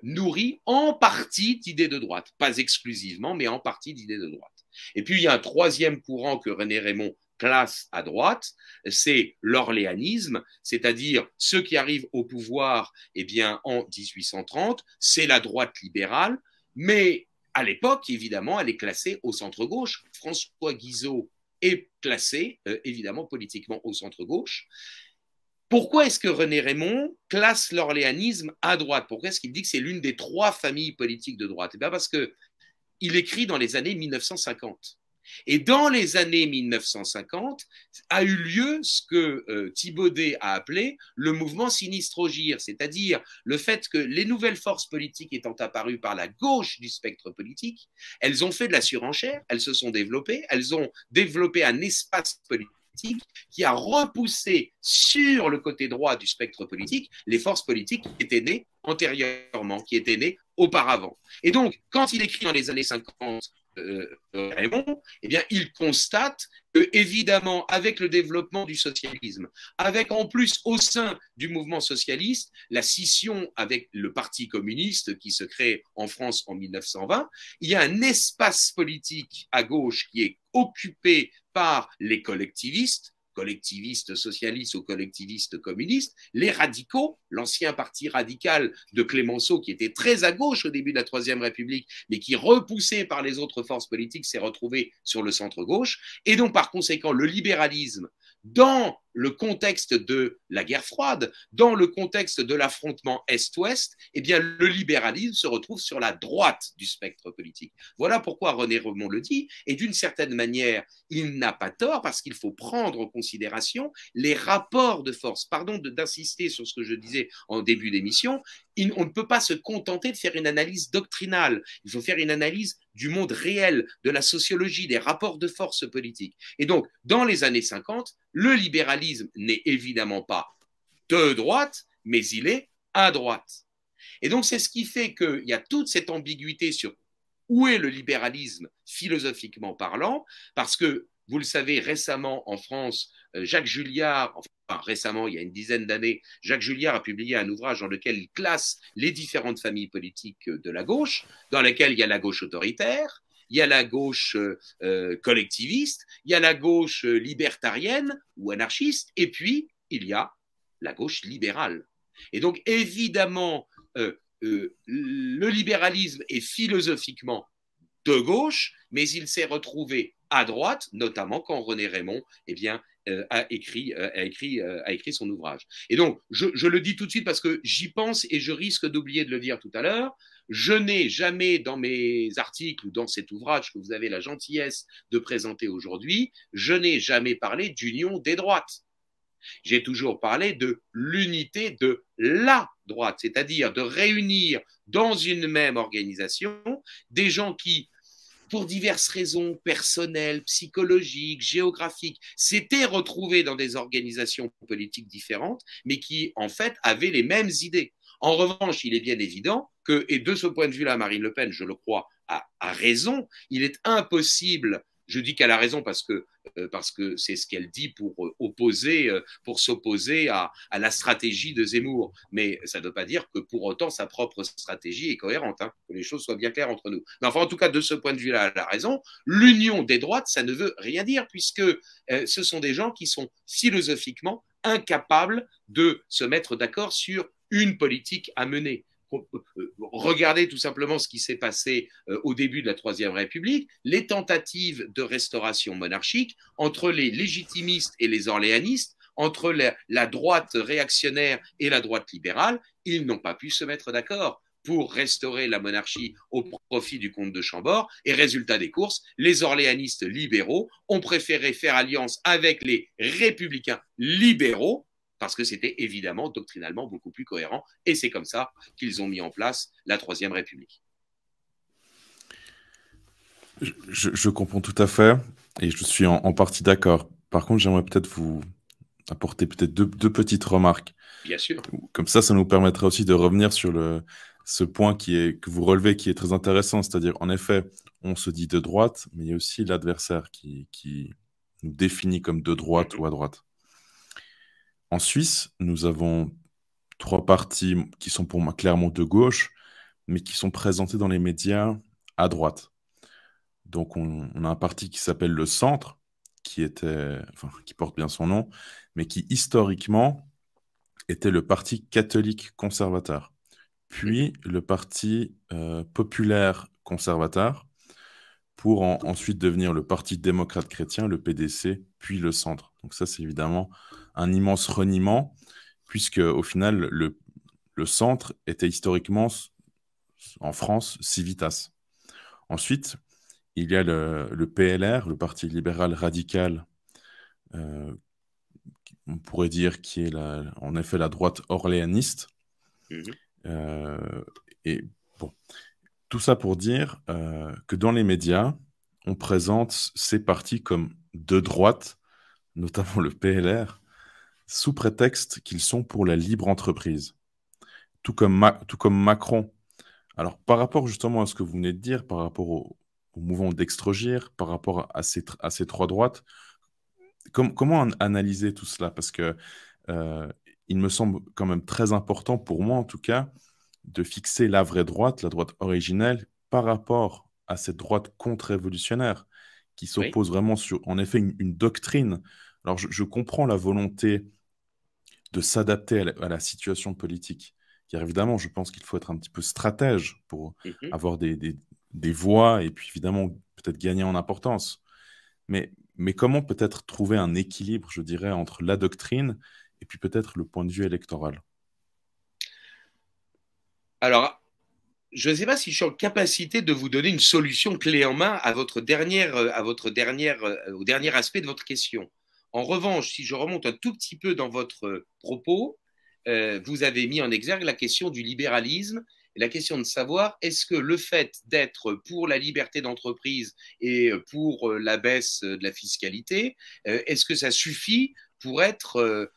nourri en partie d'idées de droite, pas exclusivement, mais en partie d'idées de droite. Et puis il y a un troisième courant que René Raymond classe à droite, c'est l'orléanisme, c'est-à-dire ceux qui arrivent au pouvoir eh bien, en 1830, c'est la droite libérale, mais à l'époque, évidemment, elle est classée au centre-gauche. François Guizot est classé, évidemment, politiquement au centre-gauche. Pourquoi est-ce que René Raymond classe l'orléanisme à droite? Pourquoi est-ce qu'il dit que c'est l'une des trois familles politiques de droite? Eh bien parce qu'il écrit dans les années 1950. Et dans les années 1950 a eu lieu ce que Thibaudet a appelé le mouvement Sinistrogir, c'est-à-dire le fait que les nouvelles forces politiques étant apparues par la gauche du spectre politique, elles ont fait de la surenchère, elles se sont développées, elles ont développé un espace politique qui a repoussé sur le côté droit du spectre politique les forces politiques qui étaient nées antérieurement, qui étaient nées auparavant. Et donc, quand il écrit dans les années 50 Raymond, eh bien, il constate que, évidemment, avec le développement du socialisme, avec en plus au sein du mouvement socialiste, la scission avec le Parti communiste qui se crée en France en 1920, il y a un espace politique à gauche qui est occupé par les collectivistes socialistes ou collectivistes communistes, les radicaux, l'ancien parti radical de Clémenceau qui était très à gauche au début de la Troisième République, mais qui, repoussé par les autres forces politiques, s'est retrouvé sur le centre-gauche. Et donc, par conséquent, le libéralisme, dans le contexte de la guerre froide, dans le contexte de l'affrontement Est-Ouest, eh bien, le libéralisme se retrouve sur la droite du spectre politique. Voilà pourquoi René Raymond le dit, et d'une certaine manière, il n'a pas tort, parce qu'il faut prendre en considération les rapports de force. Pardon d'insister sur ce que je disais en début d'émission, on ne peut pas se contenter de faire une analyse doctrinale, il faut faire une analyse du monde réel, de la sociologie, des rapports de force politiques. Et donc, dans les années 50, le libéralisme n'est évidemment pas de droite, mais il est à droite. Et donc, c'est ce qui fait qu'il y a toute cette ambiguïté sur où est le libéralisme philosophiquement parlant, parce que, vous le savez, récemment en France, Jacques Julliard, enfin récemment, il y a une dizaine d'années, Jacques Julliard a publié un ouvrage dans lequel il classe les différentes familles politiques de la gauche, dans laquelle il y a la gauche autoritaire, il y a la gauche collectiviste, il y a la gauche libertarienne ou anarchiste, et puis il y a la gauche libérale. Et donc, évidemment, le libéralisme est philosophiquement de gauche, mais il s'est retrouvé à droite, notamment quand René Raymond a écrit son ouvrage. Et donc, je le dis tout de suite parce que j'y pense et je risque d'oublier de le dire tout à l'heure. Je n'ai jamais, dans mes articles ou dans cet ouvrage que vous avez la gentillesse de présenter aujourd'hui, je n'ai jamais parlé d'union des droites. J'ai toujours parlé de l'unité de la droite, c'est-à-dire de réunir dans une même organisation des gens qui, pour diverses raisons personnelles, psychologiques, géographiques, s'étaient retrouvés dans des organisations politiques différentes, mais qui, en fait, avaient les mêmes idées. En revanche, il est bien évident que, et de ce point de vue-là, Marine Le Pen, je le crois, a raison, il est impossible, je dis qu'elle a raison parce que c'est ce qu'elle dit pour s'opposer à la stratégie de Zemmour. Mais ça ne veut pas dire que pour autant sa propre stratégie est cohérente, hein, que les choses soient bien claires entre nous. Mais enfin, en tout cas, de ce point de vue-là, elle a raison. L'union des droites, ça ne veut rien dire puisque ce sont des gens qui sont philosophiquement incapables de se mettre d'accord sur une politique à mener. Regardez tout simplement ce qui s'est passé au début de la Troisième République, les tentatives de restauration monarchique entre les légitimistes et les orléanistes, entre la droite réactionnaire et la droite libérale, ils n'ont pas pu se mettre d'accord pour restaurer la monarchie au profit du comte de Chambord. Et résultat des courses, les orléanistes libéraux ont préféré faire alliance avec les républicains libéraux, parce que c'était évidemment doctrinalement beaucoup plus cohérent. Et c'est comme ça qu'ils ont mis en place la Troisième République. Je comprends tout à fait et je suis en partie d'accord. Par contre, j'aimerais peut-être vous apporter peut-être deux petites remarques. Bien sûr. Comme ça nous permettra aussi de revenir sur ce point que vous relevez qui est très intéressant. C'est-à-dire, en effet, on se dit de droite, mais il y a aussi l'adversaire qui nous définit comme de droite ou à droite. En Suisse, nous avons 3 partis qui sont pour moi clairement de gauche, mais qui sont présentés dans les médias à droite. Donc, on a un parti qui s'appelle le Centre, qui porte bien son nom, mais qui historiquement était le parti catholique conservateur, puis le parti populaire conservateur, pour ensuite devenir le Parti démocrate chrétien, le PDC, puis le Centre. Donc ça, c'est évidemment un immense reniement, puisque au final, le Centre était historiquement, en France, Civitas. Ensuite, il y a le PLR, le Parti libéral radical, on pourrait dire qui est en effet la droite orléaniste. Et bon, tout ça pour dire que dans les médias, on présente ces partis comme de droite, notamment le PLR, sous prétexte qu'ils sont pour la libre entreprise. Tout comme Macron. Alors, par rapport justement à ce que vous venez de dire, par rapport au mouvement d'Extrogir, par rapport à ces 3 droites, comment analyser tout cela? Parce que il me semble quand même très important, pour moi en tout cas, de fixer la vraie droite, la droite originelle, par rapport à cette droite contre-révolutionnaire, qui s'oppose vraiment sur, en effet, une doctrine. Alors, je comprends la volonté de s'adapter à la situation politique, car évidemment, je pense qu'il faut être un petit peu stratège pour avoir des voix et puis évidemment peut-être gagner en importance. Mais comment peut-être trouver un équilibre, je dirais, entre la doctrine et puis peut-être le point de vue électoral? Alors, je ne sais pas si je suis en capacité de vous donner une solution clé en main au dernier aspect de votre question. En revanche, si je remonte un tout petit peu dans votre propos, vous avez mis en exergue la question du libéralisme et la question de savoir est-ce que le fait d'être pour la liberté d'entreprise et pour la baisse de la fiscalité, est-ce que ça suffit pour être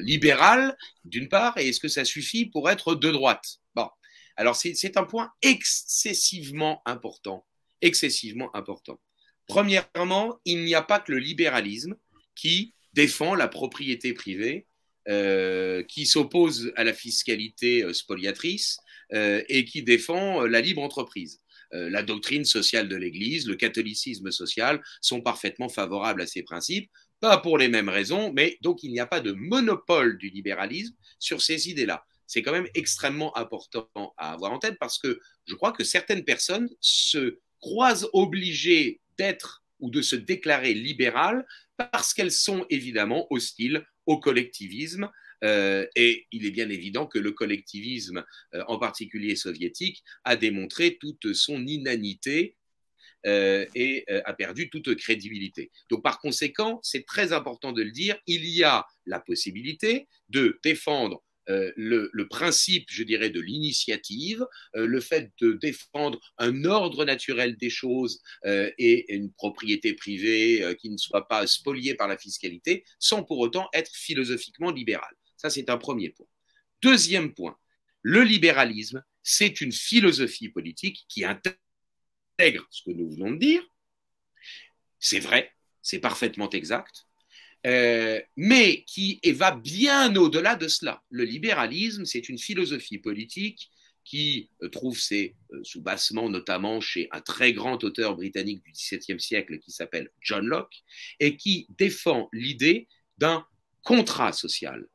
libéral d'une part et est-ce que ça suffit pour être de droite? Bon. Alors, c'est un point excessivement important. Excessivement important. Premièrement, il n'y a pas que le libéralisme qui défend la propriété privée, qui s'oppose à la fiscalité spoliatrice et qui défend la libre entreprise. La doctrine sociale de l'Église, le catholicisme social sont parfaitement favorables à ces principes, pas pour les mêmes raisons, mais donc il n'y a pas de monopole du libéralisme sur ces idées-là. C'est quand même extrêmement important à avoir en tête parce que je crois que certaines personnes se croisent obligées d'être ou de se déclarer libérales parce qu'elles sont évidemment hostiles au collectivisme. Et il est bien évident que le collectivisme, en particulier soviétique, a démontré toute son inanité et a perdu toute crédibilité. Donc par conséquent, c'est très important de le dire, il y a la possibilité de défendre le principe, je dirais, de l'initiative, le fait de défendre un ordre naturel des choses et une propriété privée qui ne soit pas spoliée par la fiscalité, sans pour autant être philosophiquement libéral. Ça, c'est un premier point. Deuxième point, le libéralisme, c'est une philosophie politique qui intègre ce que nous venons de dire. C'est vrai, c'est parfaitement exact. Mais qui va bien au-delà de cela. Le libéralisme, c'est une philosophie politique qui trouve ses soubassements notamment chez un très grand auteur britannique du XVIIe siècle qui s'appelle John Locke et qui défend l'idée d'un contrat social,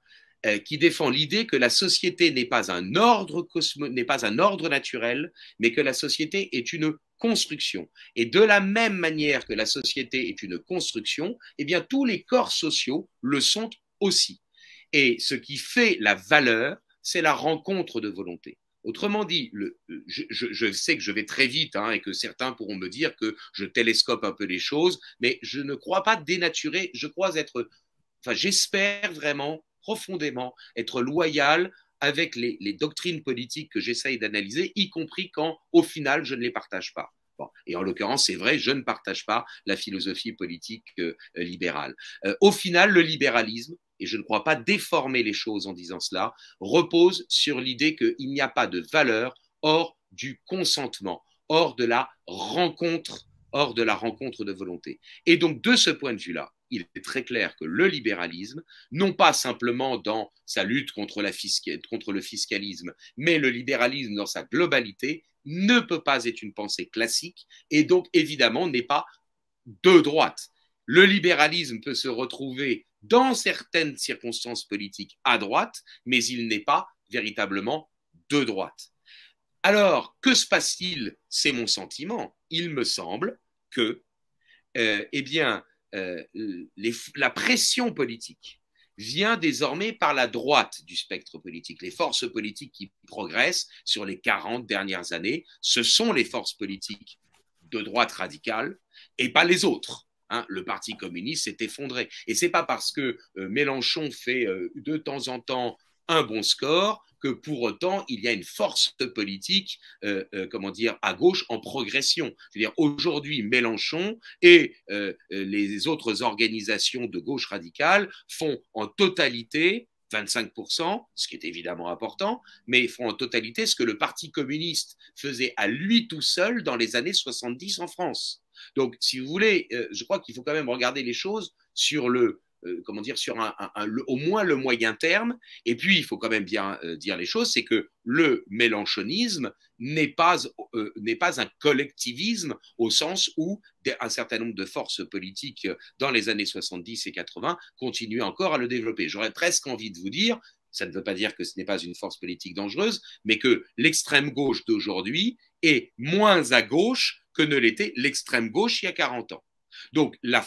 qui défend l'idée que la société n'est pas un ordre n'est pas un ordre naturel, mais que la société est une construction. Et de la même manière que la société est une construction, eh bien tous les corps sociaux le sont aussi. Et ce qui fait la valeur, c'est la rencontre de volonté. Autrement dit, je sais que je vais très vite et que certains pourront me dire que je télescope un peu les choses, mais je ne crois pas dénaturer, je crois être, enfin j'espère vraiment profondément être loyal avec les doctrines politiques que j'essaye d'analyser, y compris quand, au final, je ne les partage pas. Bon. Et en l'occurrence, c'est vrai, je ne partage pas la philosophie politique libérale. Au final, le libéralisme, et je ne crois pas déformer les choses en disant cela, repose sur l'idée qu'il n'y a pas de valeur hors du consentement, hors de la rencontre de volonté. Et donc, de ce point de vue-là, il est très clair que le libéralisme, non pas simplement dans sa lutte contre le fiscalisme, mais le libéralisme dans sa globalité, ne peut pas être une pensée classique et donc évidemment n'est pas de droite. Le libéralisme peut se retrouver dans certaines circonstances politiques à droite, mais il n'est pas véritablement de droite. Alors, que se passe-t-il? C'est mon sentiment. Il me semble que, eh bien, la pression politique vient désormais par la droite du spectre politique. Les forces politiques qui progressent sur les 40 dernières années, ce sont les forces politiques de droite radicale et pas les autres. Le Parti communiste s'est effondré. Et ce n'est pas parce que Mélenchon fait de temps en temps un bon score que pour autant il y a une force politique à gauche en progression. Je veux dire, aujourd'hui, Mélenchon et les autres organisations de gauche radicale font en totalité 25%, ce qui est évidemment important, mais font en totalité ce que le Parti communiste faisait à lui tout seul dans les années 70 en France. Donc, si vous voulez, je crois qu'il faut quand même regarder les choses sur sur au moins le moyen terme. Et puis, il faut quand même bien dire les choses, c'est que le mélenchonisme n'est pas un collectivisme au sens où un certain nombre de forces politiques dans les années 70 et 80 continuent encore à le développer. J'aurais presque envie de vous dire, ça ne veut pas dire que ce n'est pas une force politique dangereuse, mais que l'extrême gauche d'aujourd'hui est moins à gauche que ne l'était l'extrême gauche il y a 40 ans. Donc la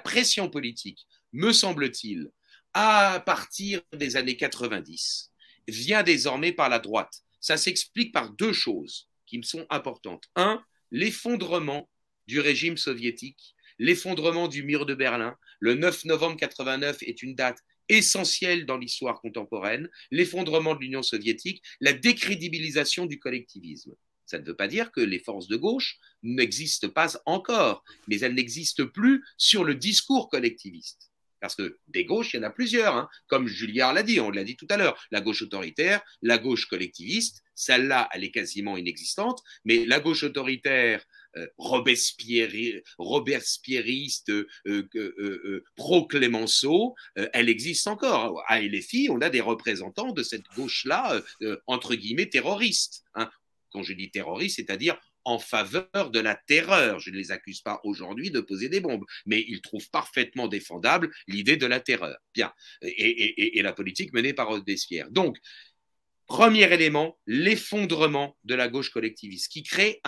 pression politique, me semble-t-il, à partir des années 90, vient désormais par la droite. Ça s'explique par deux choses qui me sont importantes. Un, l'effondrement du régime soviétique, l'effondrement du mur de Berlin. Le 9 novembre 89 est une date essentielle dans l'histoire contemporaine. L'effondrement de l'Union soviétique, la décrédibilisation du collectivisme. Ça ne veut pas dire que les forces de gauche n'existent pas encore, mais elles n'existent plus sur le discours collectiviste. Parce que des gauches, il y en a plusieurs, hein. Comme Julliard l'a dit, on l'a dit tout à l'heure, la gauche autoritaire, la gauche collectiviste, celle-là, elle est quasiment inexistante, mais la gauche autoritaire, robespierriste, pro-Clémenceau, elle existe encore. À LFI, on a des représentants de cette gauche-là, entre guillemets, terroriste, hein. Quand je dis terroriste, c'est-à-dire en faveur de la terreur. Je ne les accuse pas aujourd'hui de poser des bombes, mais ils trouvent parfaitement défendable l'idée de la terreur. Bien. Et la politique menée par Robespierre. Donc, premier élément, l'effondrement de la gauche collectiviste, qui crée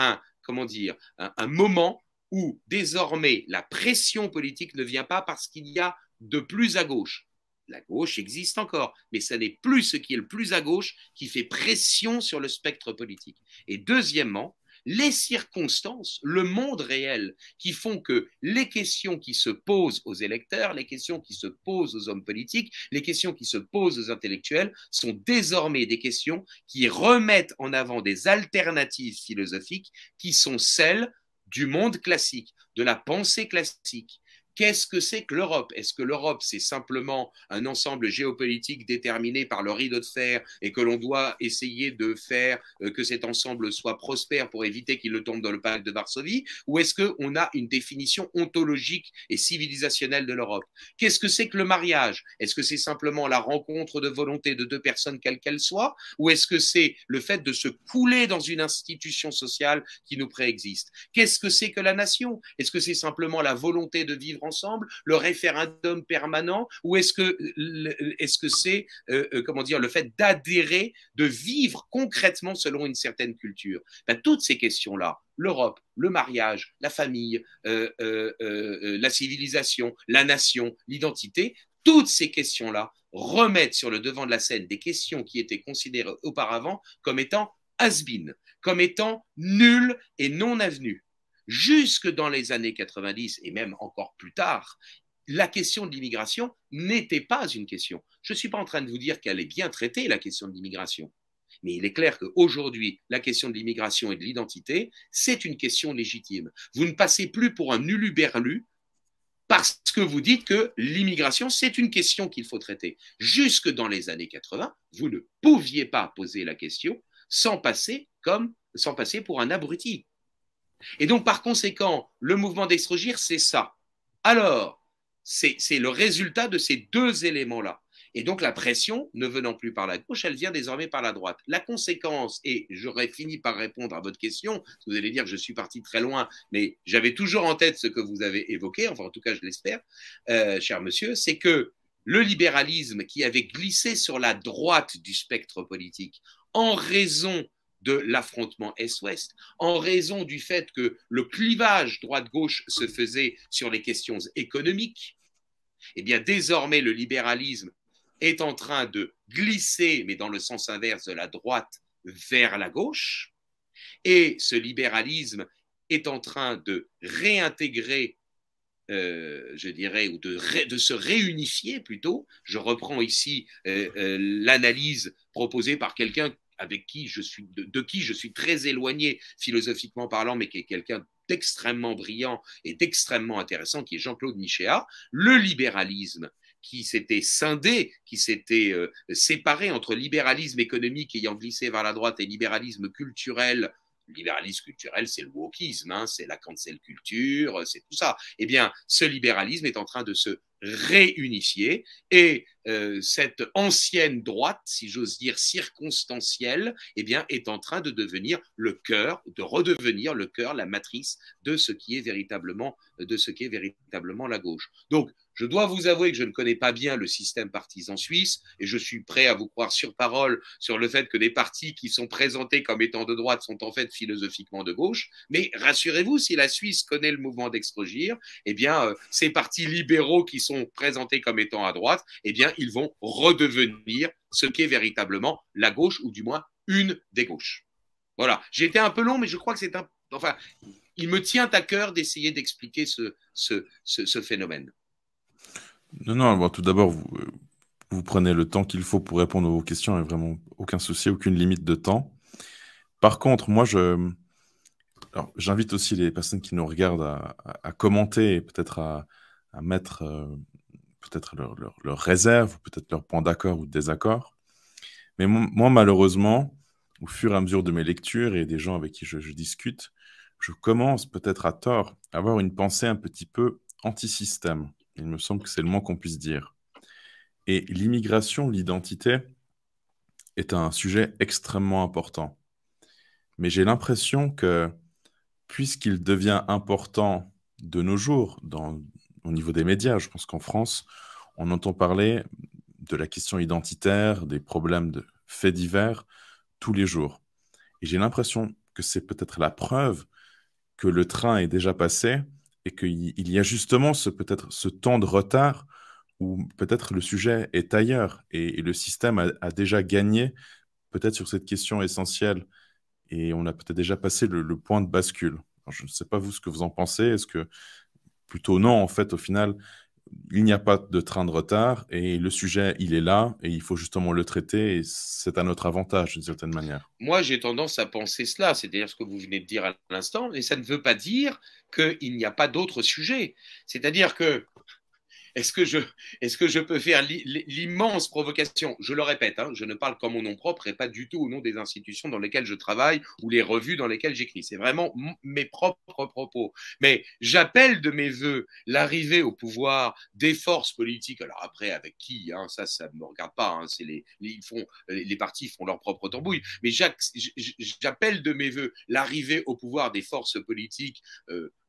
comment dire, un moment où désormais la pression politique ne vient pas parce qu'il y a de plus à gauche. La gauche existe encore, mais ce n'est plus ce qui est le plus à gauche qui fait pression sur le spectre politique. Et deuxièmement, les circonstances, le monde réel qui font que les questions qui se posent aux électeurs, les questions qui se posent aux hommes politiques, les questions qui se posent aux intellectuels sont désormais des questions qui remettent en avant des alternatives philosophiques qui sont celles du monde classique, de la pensée classique. Qu'est-ce que c'est que l'Europe? Est-ce que l'Europe, c'est simplement un ensemble géopolitique déterminé par le rideau de fer et que l'on doit essayer de faire que cet ensemble soit prospère pour éviter qu'il ne tombe dans le pacte de Varsovie? Ou est-ce qu'on a une définition ontologique et civilisationnelle de l'Europe? Qu'est-ce que c'est que le mariage? Est-ce que c'est simplement la rencontre de volonté de deux personnes, quelles qu'elles soient? Ou est-ce que c'est le fait de se couler dans une institution sociale qui nous préexiste? Qu'est-ce que c'est que la nation? Est-ce que c'est simplement la volonté de vivre ensemble, le référendum permanent, ou est-ce que c'est comment dire, le fait d'adhérer, de vivre concrètement selon une certaine culture? Ben, toutes ces questions-là, l'Europe, le mariage, la famille, la civilisation, la nation, l'identité, toutes ces questions-là remettent sur le devant de la scène des questions qui étaient considérées auparavant comme étant has-been, comme étant nulles et non avenues. Jusque dans les années 90 et même encore plus tard, la question de l'immigration n'était pas une question. Je ne suis pas en train de vous dire qu'elle est bien traitée, la question de l'immigration. Mais il est clair qu'aujourd'hui, la question de l'immigration et de l'identité, c'est une question légitime. Vous ne passez plus pour un uluberlu parce que vous dites que l'immigration, c'est une question qu'il faut traiter. Jusque dans les années 80, vous ne pouviez pas poser la question sans passer pour un abruti. Et donc, par conséquent, le mouvement d'Extrogir, c'est ça. Alors, c'est le résultat de ces deux éléments-là. Et donc, la pression, ne venant plus par la gauche, elle vient désormais par la droite. La conséquence, et j'aurais fini par répondre à votre question, vous allez dire que je suis parti très loin, mais j'avais toujours en tête ce que vous avez évoqué, enfin, en tout cas, je l'espère, cher monsieur, c'est que le libéralisme qui avait glissé sur la droite du spectre politique en raison de l'affrontement Est-Ouest, en raison du fait que le clivage droite-gauche se faisait sur les questions économiques, eh bien désormais le libéralisme est en train de glisser, mais dans le sens inverse de la droite vers la gauche, et ce libéralisme est en train de réintégrer je dirais, ou de se réunifier plutôt. Je reprends ici l'analyse proposée par quelqu'un avec qui de qui je suis très éloigné philosophiquement parlant, mais qui est quelqu'un d'extrêmement brillant et d'extrêmement intéressant, qui est Jean-Claude Michéa. Le libéralisme qui s'était scindé, qui s'était séparé entre libéralisme économique ayant glissé vers la droite et libéralisme culturel. Le libéralisme culturel, c'est le wokisme, hein, c'est la cancel culture, c'est tout ça. Eh bien, ce libéralisme est en train de se réunifier et cette ancienne droite, si j'ose dire circonstancielle, eh bien, est en train de devenir le cœur, de redevenir le cœur, la matrice de ce qui est véritablement la gauche. Donc, je dois vous avouer que je ne connais pas bien le système partisan suisse et je suis prêt à vous croire sur parole sur le fait que les partis qui sont présentés comme étant de droite sont en fait philosophiquement de gauche. Mais rassurez-vous, si la Suisse connaît le mouvement d'Extrogir, eh bien, ces partis libéraux qui sont présentés comme étant à droite, eh bien, ils vont redevenir ce qu'est véritablement la gauche ou du moins une des gauches. Voilà. J'ai été un peu long, mais je crois que c'est enfin, il me tient à cœur d'essayer d'expliquer ce phénomène. Non, bon, tout d'abord, vous prenez le temps qu'il faut pour répondre à vos questions, il n'y a vraiment aucun souci, aucune limite de temps. Par contre, moi, j'invite aussi les personnes qui nous regardent à commenter et peut-être à mettre peut-être leurs réserves, peut-être leurs points d'accord ou de désaccord. Mais moi, malheureusement, au fur et à mesure de mes lectures et des gens avec qui je discute, je commence peut-être à tort à avoir une pensée un petit peu anti-système. Il me semble que c'est le moins qu'on puisse dire. Et l'immigration, l'identité, est un sujet extrêmement important. Mais j'ai l'impression que, puisqu'il devient important de nos jours au niveau des médias, je pense qu'en France, on entend parler de la question identitaire, des problèmes de faits divers tous les jours. Et j'ai l'impression que c'est peut-être la preuve que le train est déjà passé et qu'il y a justement peut-être ce temps de retard où peut-être le sujet est ailleurs et le système a déjà gagné peut-être sur cette question essentielle et on a peut-être déjà passé le point de bascule. Alors, je ne sais pas vous ce que vous en pensez. Est-ce que plutôt non, en fait, au final, il n'y a pas de train de retard et le sujet, il est là et il faut justement le traiter et c'est à notre avantage d'une certaine manière. Moi, j'ai tendance à penser cela, c'est-à-dire ce que vous venez de dire à l'instant, mais ça ne veut pas dire qu'il n'y a pas d'autres sujets. C'est-à-dire que est-ce que je peux faire l'immense provocation? Je le répète, hein, je ne parle qu'en mon nom propre et pas du tout au nom des institutions dans lesquelles je travaille ou les revues dans lesquelles j'écris. C'est vraiment mes propres propos. Mais j'appelle de mes voeux l'arrivée au pouvoir des forces politiques. Alors après, avec qui, hein, ça ne me regarde pas. Hein, les partis font leur propre tambouille. Mais j'appelle de mes voeux l'arrivée au pouvoir des forces politiques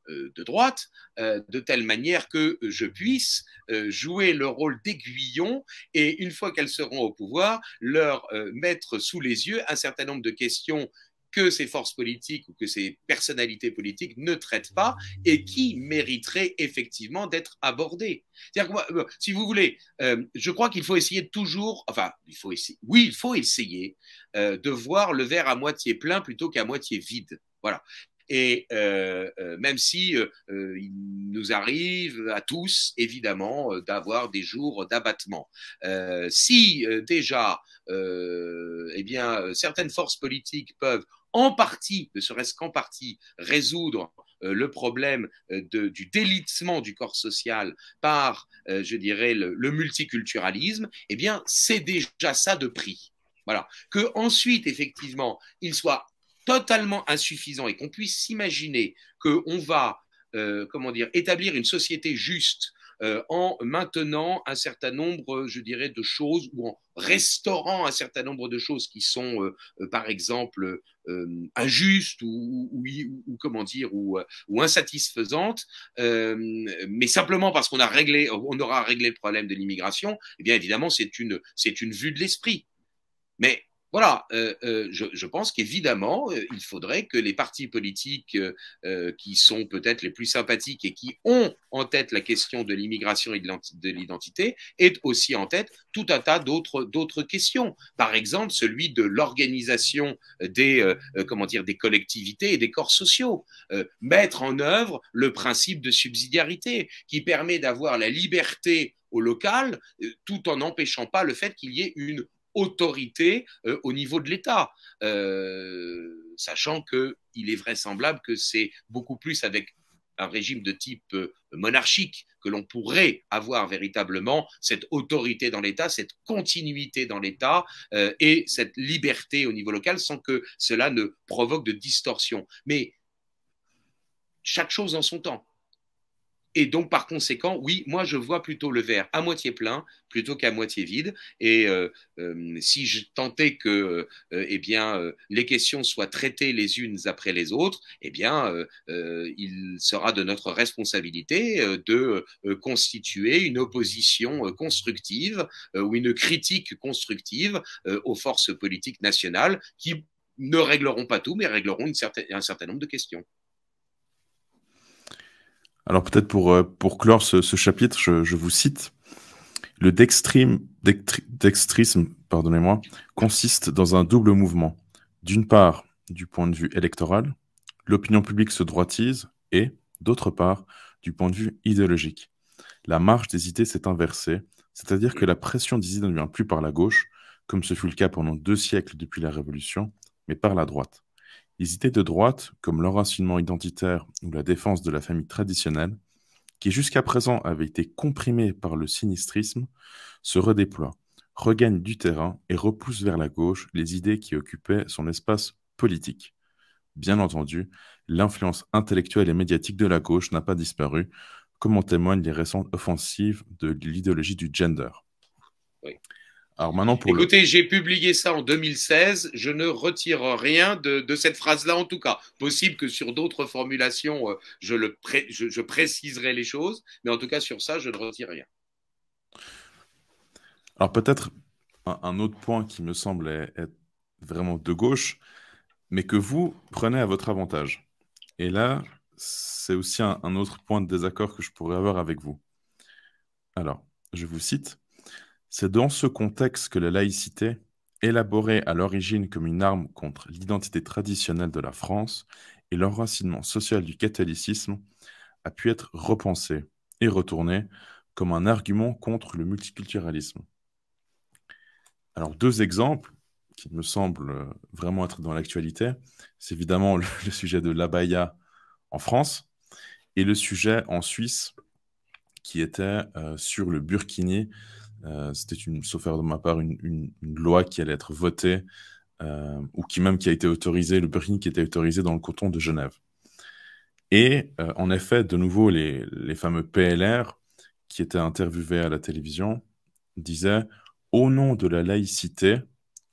de droite, de telle manière que je puisse jouer le rôle d'aiguillon et une fois qu'elles seront au pouvoir, leur mettre sous les yeux un certain nombre de questions que ces forces politiques ou que ces personnalités politiques ne traitent pas et qui mériteraient effectivement d'être abordées. C'est-à-dire que moi, si vous voulez, je crois qu'il faut essayer toujours, enfin, il faut essayer de voir le verre à moitié plein plutôt qu'à moitié vide. Voilà. Et même si il nous arrive à tous, évidemment, d'avoir des jours d'abattement. Si déjà, eh bien, certaines forces politiques peuvent en partie, ne serait-ce qu'en partie, résoudre le problème du délitement du corps social par, je dirais, le multiculturalisme, eh bien, c'est déjà ça de prix. Voilà. Que ensuite, effectivement, il soit totalement insuffisant et qu'on puisse s'imaginer qu'on va comment dire, établir une société juste en maintenant un certain nombre, je dirais, de choses ou en restaurant un certain nombre de choses qui sont, par exemple, injustes ou comment dire, ou insatisfaisantes, mais simplement parce qu'on aura réglé le problème de l'immigration, eh bien évidemment c'est une vue de l'esprit. Mais voilà, je pense qu'évidemment, il faudrait que les partis politiques qui sont peut-être les plus sympathiques et qui ont en tête la question de l'immigration et de l'identité aient aussi en tête tout un tas d'autres questions. Par exemple, celui de l'organisation des collectivités et des corps sociaux. Mettre en œuvre le principe de subsidiarité qui permet d'avoir la liberté au local tout en n'empêchant pas le fait qu'il y ait une autorité au niveau de l'État, sachant qu'il est vraisemblable que c'est beaucoup plus avec un régime de type monarchique que l'on pourrait avoir véritablement cette autorité dans l'État, cette continuité dans l'État et cette liberté au niveau local sans que cela ne provoque de distorsion. Mais chaque chose en son temps. Et donc, par conséquent, oui, moi, je vois plutôt le verre à moitié plein plutôt qu'à moitié vide. Et si je tentais que eh bien, les questions soient traitées les unes après les autres, eh bien, il sera de notre responsabilité de constituer une opposition constructive ou une critique constructive aux forces politiques nationales qui ne régleront pas tout, mais régleront un certain nombre de questions. Alors peut-être pour clore ce chapitre, je vous cite. Le dextrisme, pardonnez-moi, consiste dans un double mouvement. D'une part, du point de vue électoral, l'opinion publique se droitise et, d'autre part, du point de vue idéologique. La marche des idées s'est inversée, c'est-à-dire que la pression des idées ne vient plus par la gauche, comme ce fut le cas pendant 2 siècles depuis la Révolution, mais par la droite. Les idées de droite, comme l'enracinement identitaire ou la défense de la famille traditionnelle, qui jusqu'à présent avait été comprimé par le sinistrisme, se redéploie, regagne du terrain et repousse vers la gauche les idées qui occupaient son espace politique. Bien entendu, l'influence intellectuelle et médiatique de la gauche n'a pas disparu, comme en témoignent les récentes offensives de l'idéologie du gender. Oui. Alors maintenant pour Écoutez, j'ai publié ça en 2016. Je ne retire rien de cette phrase-là, en tout cas. Possible que sur d'autres formulations, je préciserai les choses, mais en tout cas, sur ça, je ne retire rien. Alors peut-être un autre point qui me semble être vraiment de gauche, mais que vous prenez à votre avantage. Et là, c'est aussi un autre point de désaccord que je pourrais avoir avec vous. Alors, je vous cite, c'est dans ce contexte que la laïcité, élaborée à l'origine comme une arme contre l'identité traditionnelle de la France et l'enracinement social du catholicisme, a pu être repensée et retournée comme un argument contre le multiculturalisme. Alors, deux exemples qui me semblent vraiment être dans l'actualité, c'est évidemment le sujet de l'abaya en France et le sujet en Suisse qui était sur le burkini. C'était, sauf erreur de ma part, une loi qui allait être votée ou qui a été autorisée, le burkini qui était autorisé dans le canton de Genève. Et en effet, de nouveau, les fameux PLR qui étaient interviewés à la télévision disaient au nom de la laïcité,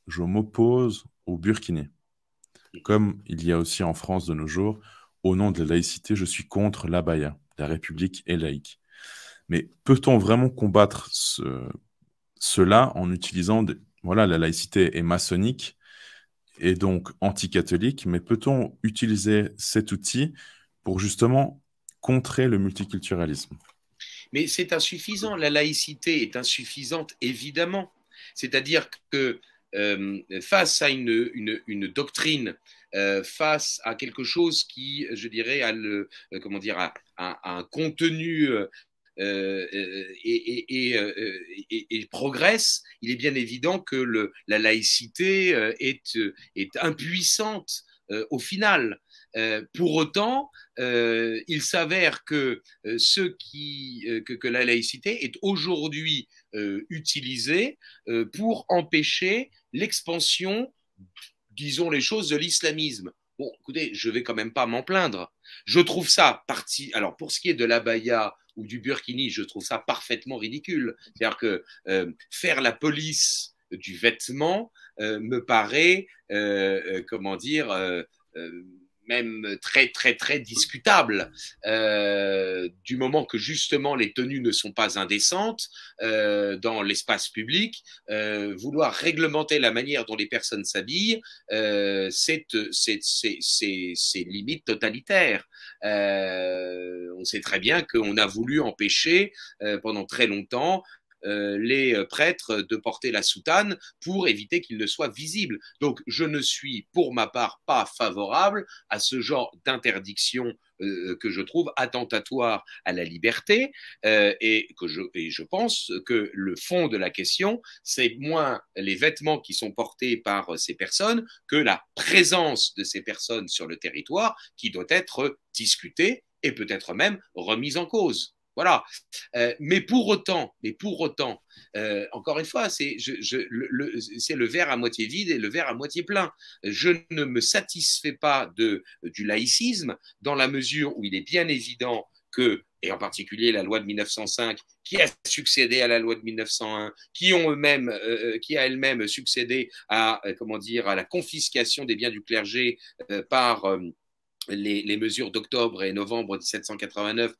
je m'oppose au burkini. Comme il y a aussi en France de nos jours, au nom de la laïcité, je suis contre l'abaya. La République est laïque. Mais peut-on vraiment combattre cela en utilisant voilà, la laïcité est maçonnique et donc anticatholique, mais peut-on utiliser cet outil pour justement contrer le multiculturalisme? Mais c'est insuffisant. La laïcité est insuffisante, évidemment. C'est-à-dire que face à une doctrine, face à quelque chose qui, je dirais, comment dire, a un contenu et progresse, il est bien évident que la laïcité est impuissante au final. Pour autant, il s'avère que, que la laïcité est aujourd'hui utilisée pour empêcher l'expansion, disons les choses, de l'islamisme. Bon, écoutez, je vais quand même pas m'en plaindre. Je trouve ça alors pour ce qui est de l'abaya ou du burkini, je trouve ça parfaitement ridicule. C'est-à-dire que faire la police du vêtement me paraît, comment dire, même très très très discutable du moment que justement les tenues ne sont pas indécentes dans l'espace public. Vouloir réglementer la manière dont les personnes s'habillent, c'est limite totalitaire. On sait très bien qu'on a voulu empêcher pendant très longtemps les prêtres de porter la soutane pour éviter qu'ils ne soient visibles. Donc, je ne suis pour ma part pas favorable à ce genre d'interdiction que je trouve attentatoire à la liberté et je pense que le fond de la question, c'est moins les vêtements qui sont portés par ces personnes que la présence de ces personnes sur le territoire qui doit être discutée et peut-être même remise en cause. Voilà. Mais pour autant, encore une fois, c'est le verre à moitié vide et le verre à moitié plein. Je ne me satisfais pas du laïcisme dans la mesure où il est bien évident que, et en particulier la loi de 1905, qui a succédé à la loi de 1901, qui a elle-même succédé à, comment dire, à la confiscation des biens du clergé par les mesures d'octobre et novembre 1789,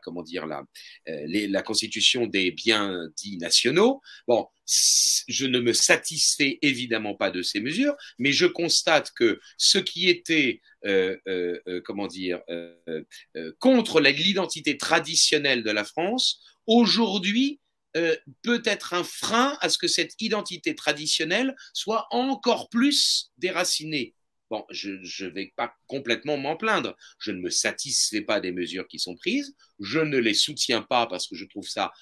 comment dire, la constitution des biens dits nationaux. Bon, je ne me satisfais évidemment pas de ces mesures, mais je constate que ce qui était, comment dire, contre l'identité traditionnelle de la France, aujourd'hui, peut être un frein à ce que cette identité traditionnelle soit encore plus déracinée. Bon, je ne vais pas complètement m'en plaindre. Je ne me satisfais pas des mesures qui sont prises. Je ne les soutiens pas parce que je trouve ça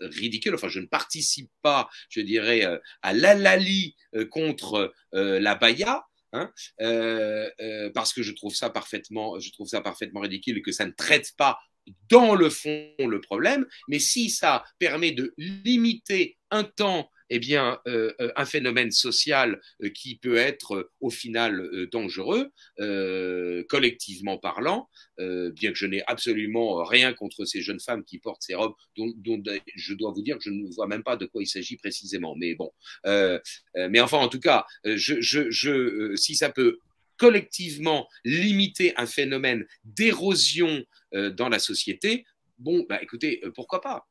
ridicule. Enfin, je ne participe pas, je dirais, à l'hallali contre la baya. Hein, parce que je trouve ça parfaitement ridicule et que ça ne traite pas dans le fond le problème, mais si ça permet de limiter un temps eh bien, un phénomène social qui peut être au final dangereux, collectivement parlant, bien que je n'ai absolument rien contre ces jeunes femmes qui portent ces robes, dont je dois vous dire que je ne vois même pas de quoi il s'agit précisément. Mais bon, mais enfin, en tout cas, si ça peut collectivement limiter un phénomène d'érosion dans la société, bon, bah, écoutez, pourquoi pas?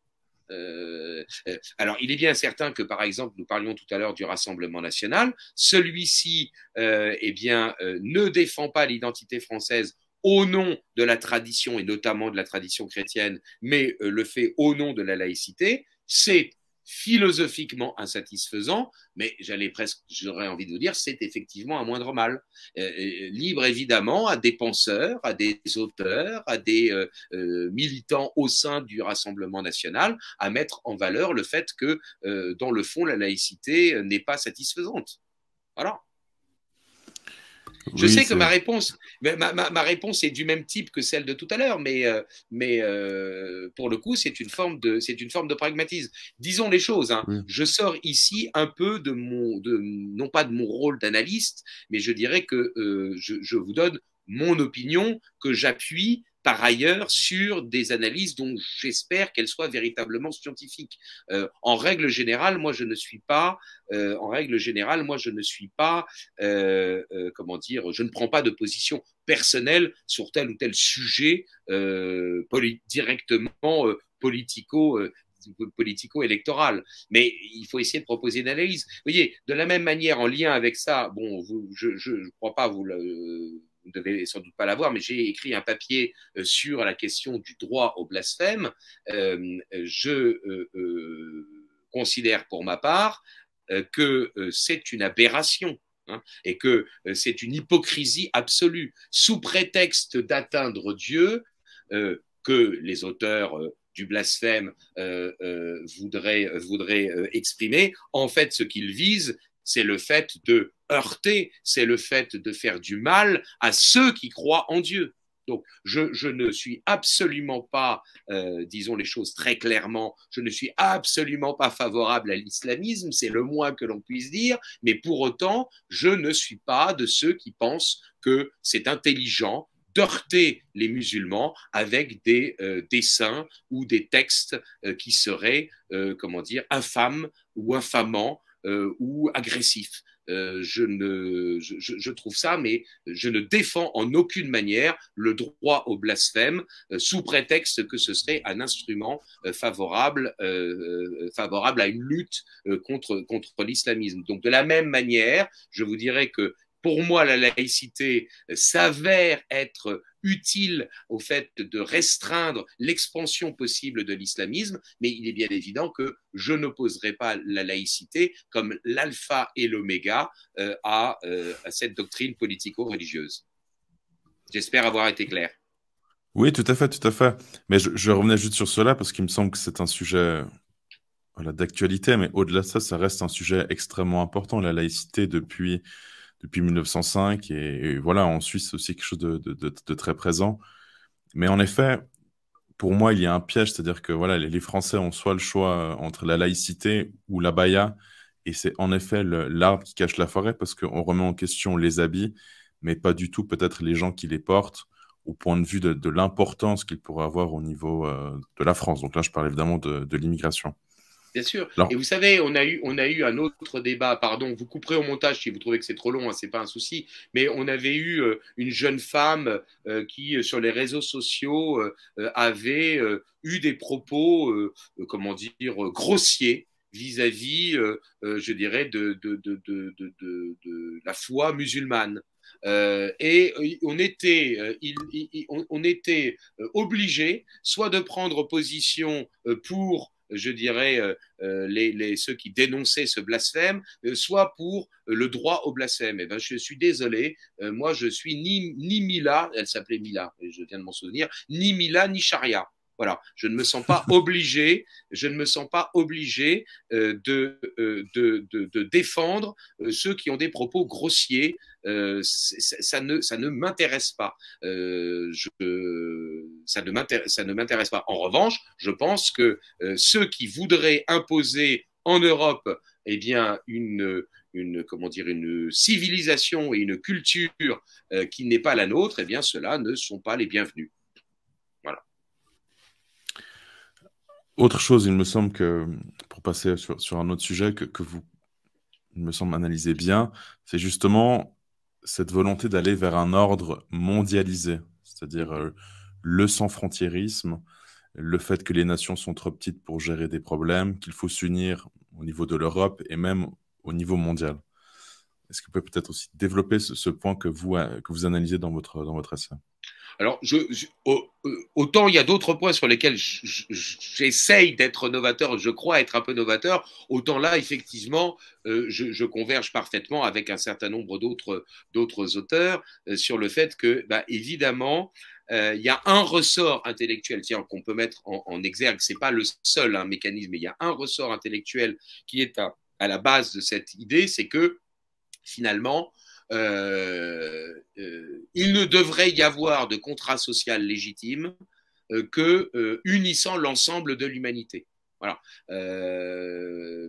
Alors, il est bien certain que, par exemple, nous parlions tout à l'heure du Rassemblement national, celui-ci eh bien, ne défend pas l'identité française au nom de la tradition, et notamment de la tradition chrétienne, mais le fait au nom de la laïcité. C'est philosophiquement insatisfaisant, mais j'aurais envie de vous dire, c'est effectivement un moindre mal. Libre évidemment à des penseurs, à des auteurs, à des militants au sein du Rassemblement national à mettre en valeur le fait que, dans le fond, la laïcité n'est pas satisfaisante. Voilà. Je Oui, sais que ma réponse est du même type que celle de tout à l'heure, mais pour le coup, c'est une forme de pragmatisme. Disons les choses, hein. oui. Je sors ici un peu non pas de mon rôle d'analyste, mais je dirais que je vous donne mon opinion que j'appuie par ailleurs sur des analyses dont j'espère qu'elles soient véritablement scientifiques. En règle générale, moi je ne suis pas, comment dire, je ne prends pas de position personnelle sur tel ou tel sujet directement politico-électoral. Mais il faut essayer de proposer une analyse. Vous voyez, de la même manière, en lien avec ça, bon, je ne crois pas vous ne devez sans doute pas l'avoir, mais j'ai écrit un papier sur la question du droit au blasphème. Je considère pour ma part que c'est une aberration. Hein, et que c'est une hypocrisie absolue. Sous prétexte d'atteindre Dieu, que les auteurs du blasphème voudraient exprimer, en fait, ce qu'ils visent, c'est le fait de heurter, c'est le fait de faire du mal à ceux qui croient en Dieu. Donc, je ne suis absolument pas, disons les choses très clairement, je ne suis absolument pas favorable à l'islamisme, c'est le moins que l'on puisse dire, mais pour autant, je ne suis pas de ceux qui pensent que c'est intelligent d'heurter les musulmans avec des dessins ou des textes qui seraient, comment dire, infâmes ou infamants ou agressifs. Je trouve ça, mais je ne défends en aucune manière le droit au blasphème sous prétexte que ce serait un instrument favorable à une lutte contre l'islamisme. Donc de la même manière, je vous dirais que pour moi, la laïcité s'avère être utile au fait de restreindre l'expansion possible de l'islamisme, mais il est bien évident que je n'opposerai pas la laïcité comme l'alpha et l'oméga à cette doctrine politico-religieuse. J'espère avoir été clair. Oui, tout à fait, tout à fait. Mais je revenais juste sur cela parce qu'il me semble que c'est un sujet voilà, d'actualité, mais au-delà de ça, ça reste un sujet extrêmement important, la laïcité depuis 1905, et voilà, en Suisse, c'est aussi quelque chose de très présent. Mais en effet, pour moi, il y a un piège, c'est-à-dire que voilà, les Français ont soit le choix entre la laïcité ou la baya, et c'est en effet l'arbre qui cache la forêt, parce qu'on remet en question les habits, mais pas du tout peut-être les gens qui les portent, au point de vue de l'importance qu'ils pourraient avoir au niveau de la France. Donc là, je parle évidemment de l'immigration. Bien sûr. Et Alors, vous savez, on a eu un autre débat, pardon, vous couperez au montage si vous trouvez que c'est trop long, hein, c'est pas un souci, mais on avait eu une jeune femme qui, sur les réseaux sociaux, avait eu des propos, comment dire, grossiers vis-à-vis, je dirais, de la foi musulmane. Et on était obligé soit de prendre position pour je dirais, ceux qui dénonçaient ce blasphème, soit pour le droit au blasphème. Et ben, je suis désolé, moi je suis ni Mila, elle s'appelait Mila, je viens de m'en souvenir, ni Mila ni Charia. Voilà, je ne me sens pas obligé, je ne me sens pas obligé de défendre ceux qui ont des propos grossiers. Ça ne m'intéresse pas. Ça ne m'intéresse pas. En revanche, je pense que ceux qui voudraient imposer en Europe, eh bien, comment dire, une civilisation et une culture qui n'est pas la nôtre, eh bien, ceux-là ne sont pas les bienvenus. Voilà. Autre chose, il me semble que, pour passer sur un autre sujet que vous, il me semble, analyser bien, c'est justement cette volonté d'aller vers un ordre mondialisé, c'est-à-dire le sans-frontiérisme, le fait que les nations sont trop petites pour gérer des problèmes, qu'il faut s'unir au niveau de l'Europe et même au niveau mondial. Est-ce que vous pouvez peut-être aussi développer ce point que vous analysez dans votre essai? Alors, autant il y a d'autres points sur lesquels j'essaye d'être novateur, je crois être un peu novateur, autant là, effectivement, je converge parfaitement avec un certain nombre d'autres auteurs sur le fait que, bah, évidemment, il y a un ressort intellectuel qu'on peut mettre en exergue, c'est pas le seul mécanisme, mais il y a un ressort intellectuel qui est à la base de cette idée, c'est que finalement, il ne devrait y avoir de contrat social légitime que unissant l'ensemble de l'humanité. Voilà.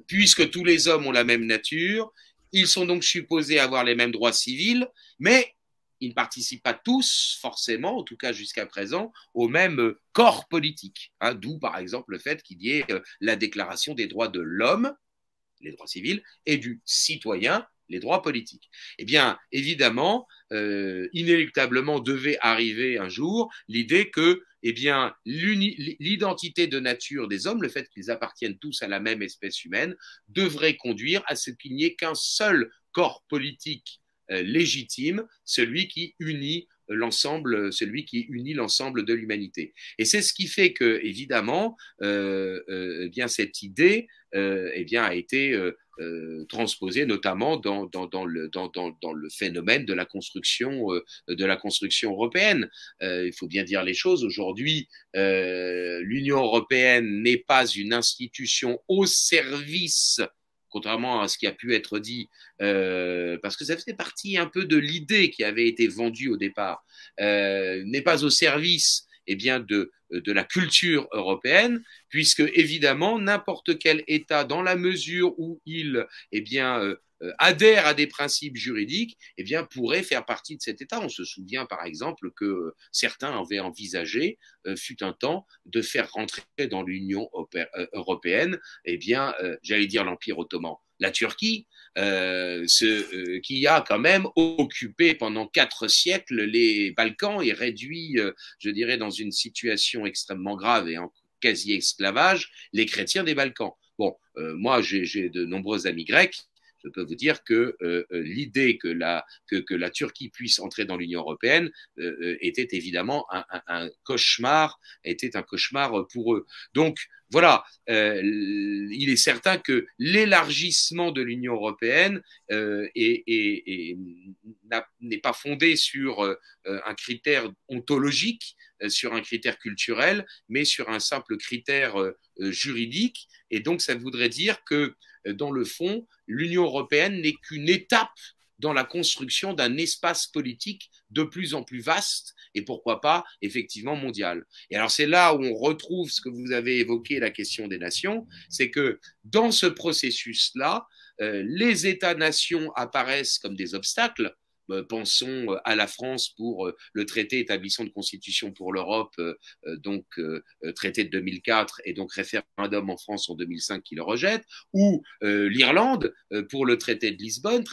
Puisque tous les hommes ont la même nature, ils sont donc supposés avoir les mêmes droits civils, mais ils ne participent pas tous, forcément, en tout cas jusqu'à présent, au même corps politique. D'où, par exemple, le fait qu'il y ait la déclaration des droits de l'homme, les droits civils, et du citoyen, les droits politiques. Eh bien, évidemment, inéluctablement devait arriver un jour l'idée que, eh bien, l'identité de nature des hommes, le fait qu'ils appartiennent tous à la même espèce humaine, devrait conduire à ce qu'il n'y ait qu'un seul corps politique légitime, celui qui unit l'ensemble de l'humanité. Et c'est ce qui fait que, évidemment, eh bien, cette idée eh bien, a été transposée notamment dans le phénomène de la construction européenne. Il faut bien dire les choses. Aujourd'hui, l'Union européenne n'est pas une institution au service, contrairement à ce qui a pu être dit, parce que ça faisait partie un peu de l'idée qui avait été vendue au départ, n'est pas au service eh bien, de la culture européenne, puisque évidemment, n'importe quel État, dans la mesure où il eh bien, adhère à des principes juridiques, eh bien, pourrait faire partie de cet État. On se souvient par exemple que certains avaient envisagé, fut un temps, de faire rentrer dans l'Union européenne, eh bien, j'allais dire l'Empire ottoman, la Turquie, qui a quand même occupé pendant 4 siècles les Balkans et réduit, je dirais, dans une situation extrêmement grave et en quasi-esclavage, les chrétiens des Balkans. Bon, moi, j'ai de nombreux amis grecs. Je peux vous dire que l'idée que la Turquie puisse entrer dans l'Union européenne était évidemment un cauchemar, pour eux. Donc, voilà, il est certain que l'élargissement de l'Union européenne n'est pas fondé sur un critère ontologique, sur un critère culturel, mais sur un simple critère juridique. Et donc, ça voudrait dire que, dans le fond, l'Union européenne n'est qu'une étape dans la construction d'un espace politique de plus en plus vaste et pourquoi pas effectivement mondial. Et alors c'est là où on retrouve ce que vous avez évoqué, la question des nations, c'est que dans ce processus-là, les États-nations apparaissent comme des obstacles. Pensons à la France pour le traité établissant de constitution pour l'Europe, donc traité de 2004 et donc référendum en France en 2005 qui le rejette, ou l'Irlande pour le traité de Lisbonne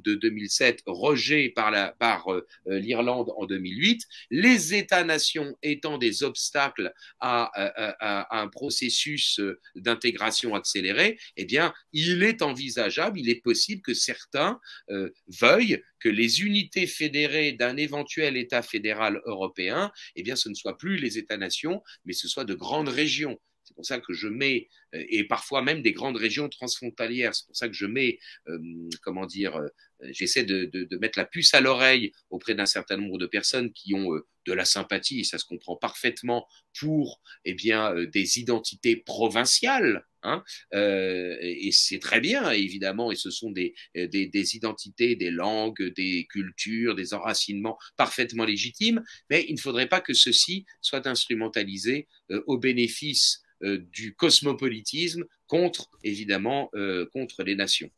de 2007 rejet par l'Irlande en 2008. Les États-nations étant des obstacles à un processus d'intégration accélérée, eh bien, il est envisageable, il est possible que certains veuillent que les unités fédérées d'un éventuel État fédéral européen, eh bien, ce ne soient plus les États-nations, mais ce soient de grandes régions. C'est pour ça que je mets, et parfois même des grandes régions transfrontalières, c'est pour ça que je mets, comment dire, j'essaie de mettre la puce à l'oreille auprès d'un certain nombre de personnes qui ont de la sympathie, et ça se comprend parfaitement, pour eh bien, des identités provinciales. Hein, et c'est très bien, évidemment, et ce sont des identités, des langues, des cultures, des enracinements parfaitement légitimes, mais il ne faudrait pas que ceci soit instrumentalisé au bénéfice du cosmopolitisme contre, évidemment, contre les nations.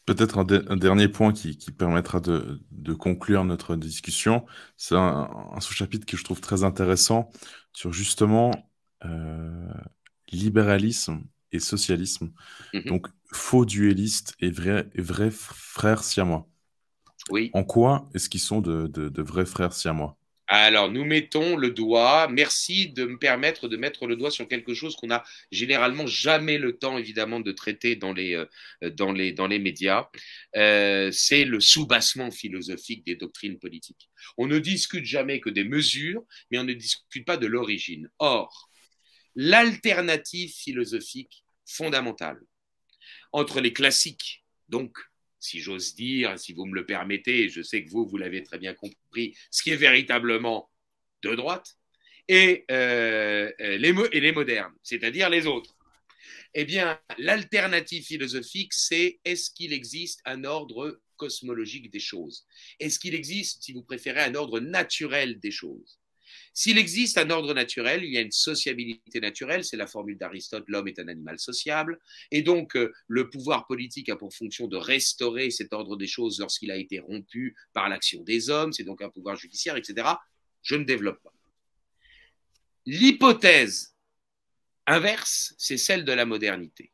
Peut-être un dernier point qui permettra de conclure notre discussion. C'est un sous-chapitre que je trouve très intéressant sur justement libéralisme et socialisme. Donc, faux duellistes et vrais frères siamois. Oui. En quoi est-ce qu'ils sont de vrais frères siamois? Alors, nous mettons le doigt. Merci de me permettre de mettre le doigt sur quelque chose qu'on n'a généralement jamais le temps, évidemment, de traiter dans les médias. C'est le soubassement philosophique des doctrines politiques. On ne discute jamais que des mesures, mais on ne discute pas de l'origine. Or, l'alternative philosophique fondamentale entre les classiques, donc si j'ose dire, si vous me le permettez, je sais que vous l'avez très bien compris, ce qui est véritablement de droite, et les modernes, c'est-à-dire les autres. Eh bien, l'alternative philosophique, c'est est-ce qu'il existe un ordre cosmologique des choses? Est-ce qu'il existe, si vous préférez, un ordre naturel des choses? S'il existe un ordre naturel, il y a une sociabilité naturelle, c'est la formule d'Aristote, l'homme est un animal sociable, et donc le pouvoir politique a pour fonction de restaurer cet ordre des choses lorsqu'il a été rompu par l'action des hommes, c'est donc un pouvoir judiciaire, etc. Je ne développe pas. L'hypothèse inverse, c'est celle de la modernité.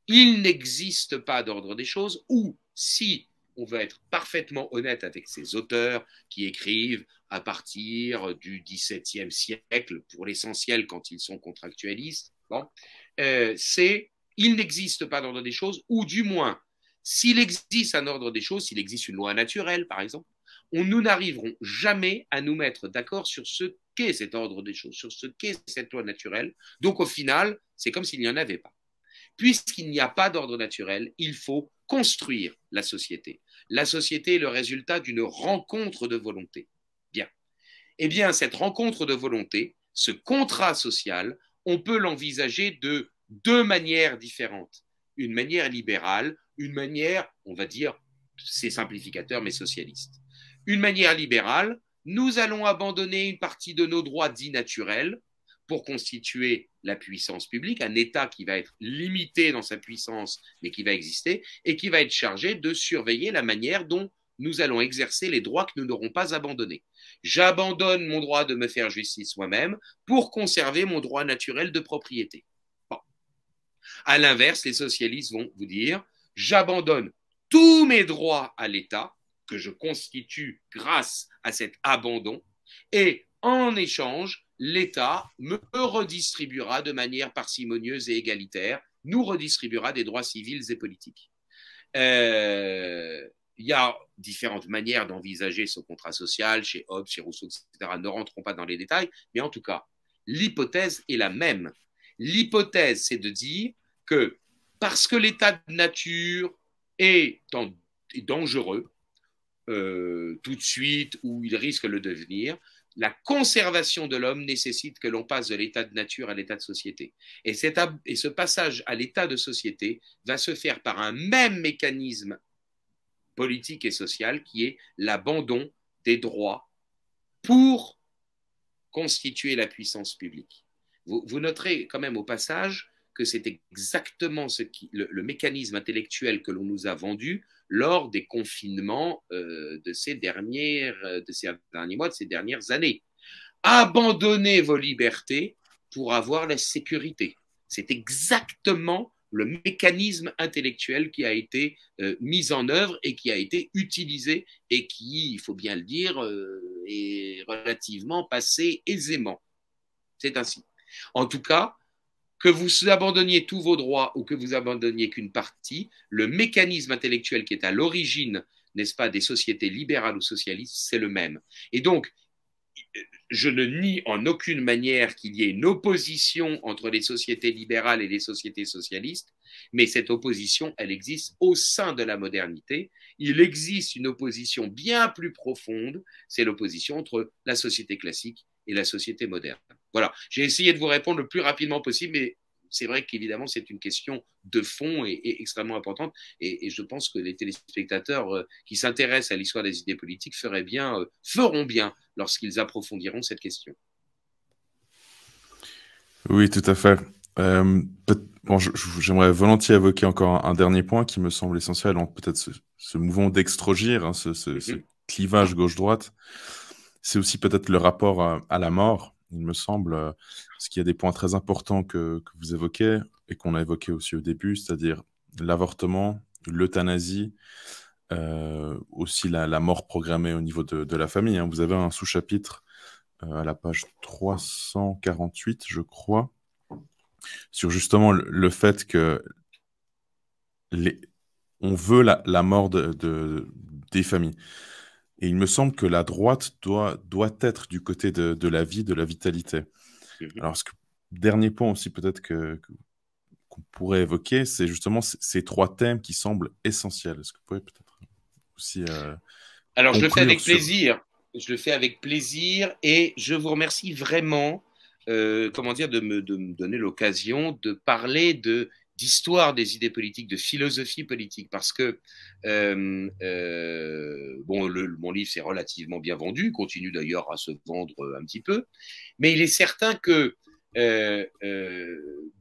Il n'existe pas d'ordre des choses, ou si on veut être parfaitement honnête avec ces auteurs qui écrivent à partir du XVIIe siècle, pour l'essentiel quand ils sont contractualistes, bon, c'est il n'existe pas d'ordre des choses, ou du moins, s'il existe un ordre des choses, s'il existe une loi naturelle, par exemple, nous n'arriverons jamais à nous mettre d'accord sur ce qu'est cet ordre des choses, sur ce qu'est cette loi naturelle. Donc au final, c'est comme s'il n'y en avait pas. Puisqu'il n'y a pas d'ordre naturel, il faut construire la société. La société est le résultat d'une rencontre de volonté. Bien. Eh bien, cette rencontre de volonté, ce contrat social, on peut l'envisager de deux manières différentes. Une manière libérale, une manière, on va dire, c'est simplificateur, mais socialiste. Une manière libérale, nous allons abandonner une partie de nos droits dits naturels pour constituer la puissance publique, un État qui va être limité dans sa puissance, mais qui va exister, et qui va être chargé de surveiller la manière dont nous allons exercer les droits que nous n'aurons pas abandonnés. J'abandonne mon droit de me faire justice moi-même pour conserver mon droit naturel de propriété. Bon. À l'inverse, les socialistes vont vous dire, j'abandonne tous mes droits à l'État, que je constitue grâce à cet abandon, et en échange, l'État me redistribuera de manière parcimonieuse et égalitaire, nous redistribuera des droits civils et politiques. Il y a différentes manières d'envisager ce contrat social, chez Hobbes, chez Rousseau, etc. Ne rentrons pas dans les détails, mais en tout cas, l'hypothèse est la même. L'hypothèse, c'est de dire que parce que l'état de nature est dangereux, tout de suite, ou il risque de le devenir, la conservation de l'homme nécessite que l'on passe de l'état de nature à l'état de société. Et ce passage à l'état de société va se faire par un même mécanisme politique et social qui est l'abandon des droits pour constituer la puissance publique. Vous noterez quand même au passage que c'est exactement le mécanisme intellectuel que l'on nous a vendu lors des confinements de ces derniers mois, de ces dernières années. Abandonnez vos libertés pour avoir la sécurité. C'est exactement le mécanisme intellectuel qui a été mis en œuvre et qui a été utilisé et qui, il faut bien le dire, est relativement passé aisément. C'est ainsi. En tout cas, que vous abandonniez tous vos droits ou que vous abandonniez qu'une partie, le mécanisme intellectuel qui est à l'origine, n'est-ce pas, des sociétés libérales ou socialistes, c'est le même. Et donc, je ne nie en aucune manière qu'il y ait une opposition entre les sociétés libérales et les sociétés socialistes, mais cette opposition, elle existe au sein de la modernité. Il existe une opposition bien plus profonde, c'est l'opposition entre la société classique et la société moderne. Voilà, j'ai essayé de vous répondre le plus rapidement possible, mais c'est vrai qu'évidemment, c'est une question de fond et extrêmement importante. Et je pense que les téléspectateurs qui s'intéressent à l'histoire des idées politiques feront bien lorsqu'ils approfondiront cette question. Oui, tout à fait. Bon, j'aimerais volontiers évoquer encore un dernier point qui me semble essentiel, donc peut-être ce mouvement d'extrogir, hein, ce clivage gauche-droite. C'est aussi peut-être le rapport à la mort, il me semble, parce qu'il y a des points très importants que vous évoquez et qu'on a évoqués aussi au début, c'est-à-dire l'avortement, l'euthanasie, aussi la mort programmée au niveau de la famille, hein. Vous avez un sous-chapitre à la page 348, je crois, sur justement le fait que on veut la mort des familles. Et il me semble que la droite doit être du côté de la vie, de la vitalité. Alors, dernier point aussi peut-être qu'on pourrait évoquer, c'est justement ces trois thèmes qui semblent essentiels. Est-ce que vous pouvez peut-être aussi Alors, je le fais avec plaisir. Je le fais avec plaisir et je vous remercie vraiment de me donner l'occasion de parler d'histoire des idées politiques, de philosophie politique, parce que mon livre s'est relativement bien vendu, continue d'ailleurs à se vendre un petit peu, mais il est certain que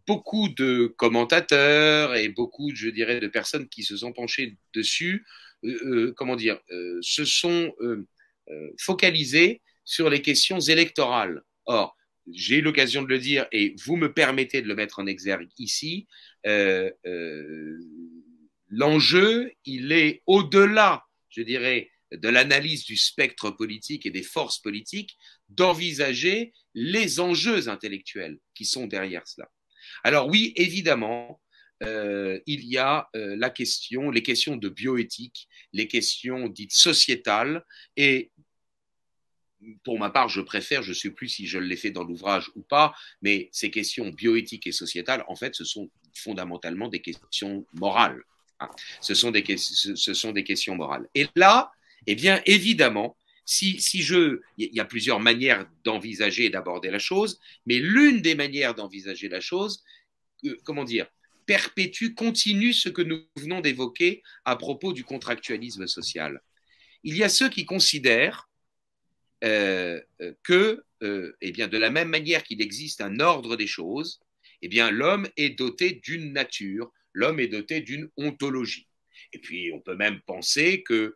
beaucoup de commentateurs et beaucoup, je dirais, de personnes qui se sont penchées dessus, se sont focalisés sur les questions électorales. Or, j'ai eu l'occasion de le dire et vous me permettez de le mettre en exergue ici, l'enjeu, il est au-delà, je dirais, de l'analyse du spectre politique et des forces politiques, d'envisager les enjeux intellectuels qui sont derrière cela. Alors oui, évidemment, il y a les questions de bioéthique, les questions dites sociétales, et pour ma part, je ne sais plus si je l'ai fait dans l'ouvrage ou pas, mais ces questions bioéthiques et sociétales, en fait, ce sont fondamentalement des questions morales. Hein. Ce sont des questions morales. Et là, eh bien, évidemment, il y a plusieurs manières d'envisager et d'aborder la chose, mais l'une des manières d'envisager la chose, continue ce que nous venons d'évoquer à propos du contractualisme social. Il y a ceux qui considèrent que, de la même manière qu'il existe un ordre des choses, l'homme est doté d'une nature, l'homme est doté d'une ontologie. Et puis, on peut même penser que,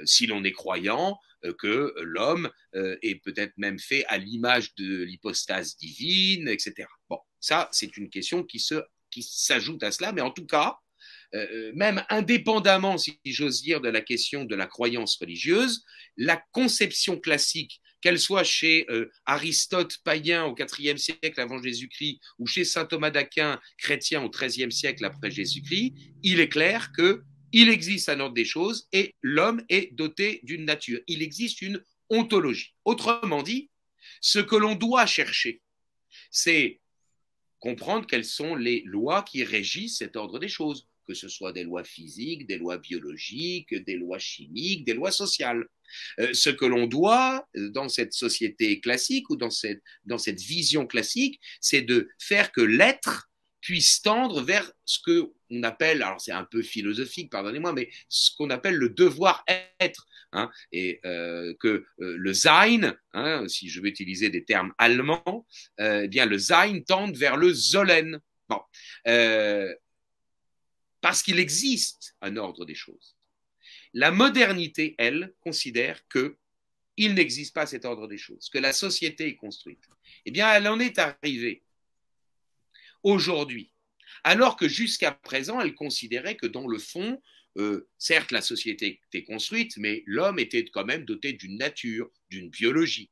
si l'on est croyant, que l'homme est peut-être même fait à l'image de l'hypostase divine, etc. Bon, ça, c'est une question qui s'ajoute à cela, mais en tout cas, même indépendamment, si j'ose dire, de la question de la croyance religieuse, la conception classique, qu'elle soit chez Aristote païen au IVe siècle avant Jésus-Christ ou chez saint Thomas d'Aquin chrétien au XIIIe siècle après Jésus-Christ, il est clair qu'il existe un ordre des choses et l'homme est doté d'une nature. Il existe une ontologie. Autrement dit, ce que l'on doit chercher, c'est comprendre quelles sont les lois qui régissent cet ordre des choses, que ce soit des lois physiques, des lois biologiques, des lois chimiques, des lois sociales. Ce que l'on doit, dans cette société classique ou dans cette vision classique, c'est de faire que l'être puisse tendre vers ce qu'on appelle, alors c'est un peu philosophique, pardonnez-moi, mais ce qu'on appelle le devoir-être. Hein, et que le Sein, hein, si je veux utiliser des termes allemands, le Sein tende vers le Sollen. Bon. Parce qu'il existe un ordre des choses. La modernité, elle, considère qu'il n'existe pas cet ordre des choses, que la société est construite. Eh bien, elle en est arrivée aujourd'hui, alors que jusqu'à présent, elle considérait que dans le fond, certes, la société était construite, mais l'homme était quand même doté d'une nature, d'une biologie.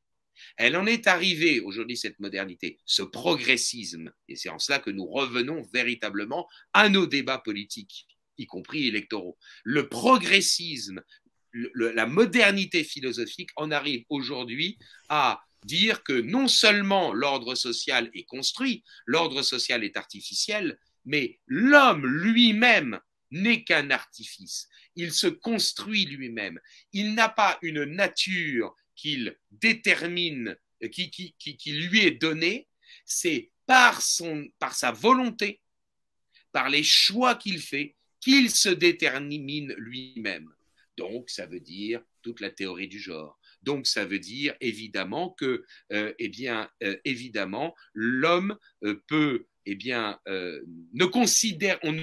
Elle en est arrivée aujourd'hui, cette modernité, ce progressisme, et c'est en cela que nous revenons véritablement à nos débats politiques, y compris électoraux. Le progressisme la modernité philosophique en arrive aujourd'hui à dire que non seulement l'ordre social est construit, l'ordre social est artificiel, mais l'homme lui-même n'est qu'un artifice. Il se construit lui-même. Il n'a pas une nature qu'il détermine, qui lui est donnée. C'est par sa volonté, par les choix qu'il fait, qu'il se détermine lui-même. Donc, ça veut dire toute la théorie du genre. Donc, ça veut dire évidemment que, évidemment, l'homme peut, on ne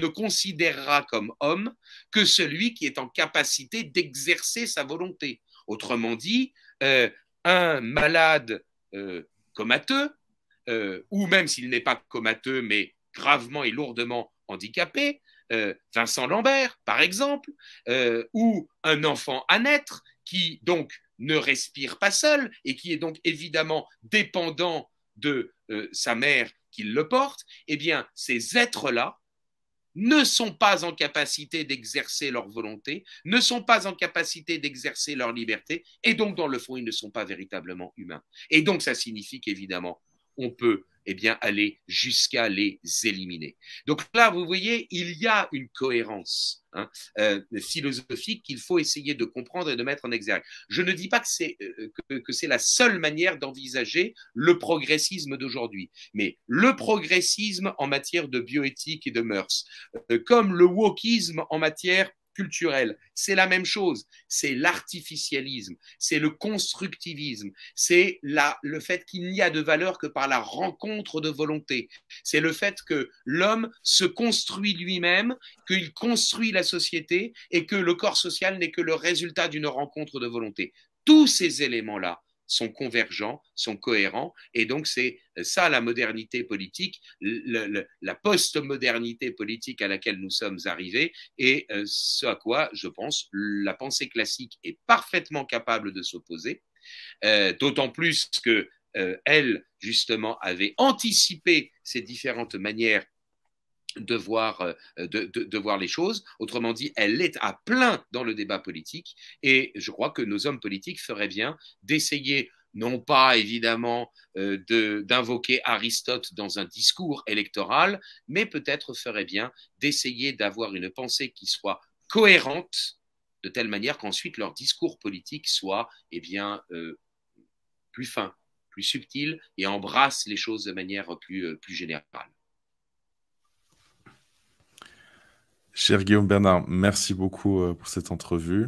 considérera comme homme que celui qui est en capacité d'exercer sa volonté. Autrement dit, un malade comateux, ou même s'il n'est pas comateux, mais gravement et lourdement handicapé, Vincent Lambert, par exemple, ou un enfant à naître qui donc ne respire pas seul et qui est donc évidemment dépendant de sa mère qui le porte, eh bien, ces êtres-là ne sont pas en capacité d'exercer leur volonté, ne sont pas en capacité d'exercer leur liberté, et donc, dans le fond, ils ne sont pas véritablement humains. Et donc, ça signifie qu'évidemment, on peut aller jusqu'à les éliminer. Donc là, vous voyez, il y a une cohérence philosophique qu'il faut essayer de comprendre et de mettre en exergue. Je ne dis pas que c'est la seule manière d'envisager le progressisme d'aujourd'hui, mais le progressisme en matière de bioéthique et de mœurs, comme le wokisme en matière culturelle, c'est la même chose, c'est l'artificialisme, c'est le constructivisme, c'est le fait qu'il n'y a de valeur que par la rencontre de volonté, c'est le fait que l'homme se construit lui-même, qu'il construit la société et que le corps social n'est que le résultat d'une rencontre de volonté. Tous ces éléments-là sont convergents, sont cohérents, et donc c'est ça la modernité politique, la post-modernité politique à laquelle nous sommes arrivés, et ce à quoi, je pense, la pensée classique est parfaitement capable de s'opposer, d'autant plus que elle, justement, avait anticipé ces différentes manières de voir les choses. Autrement dit, elle est à plein dans le débat politique et je crois que nos hommes politiques feraient bien d'essayer, non pas évidemment d'invoquer Aristote dans un discours électoral, mais peut-être ferait bien d'essayer d'avoir une pensée qui soit cohérente de telle manière qu'ensuite leur discours politique soit plus fin, plus subtil et embrasse les choses de manière plus générale. Cher Guillaume Bernard, merci beaucoup pour cette entrevue.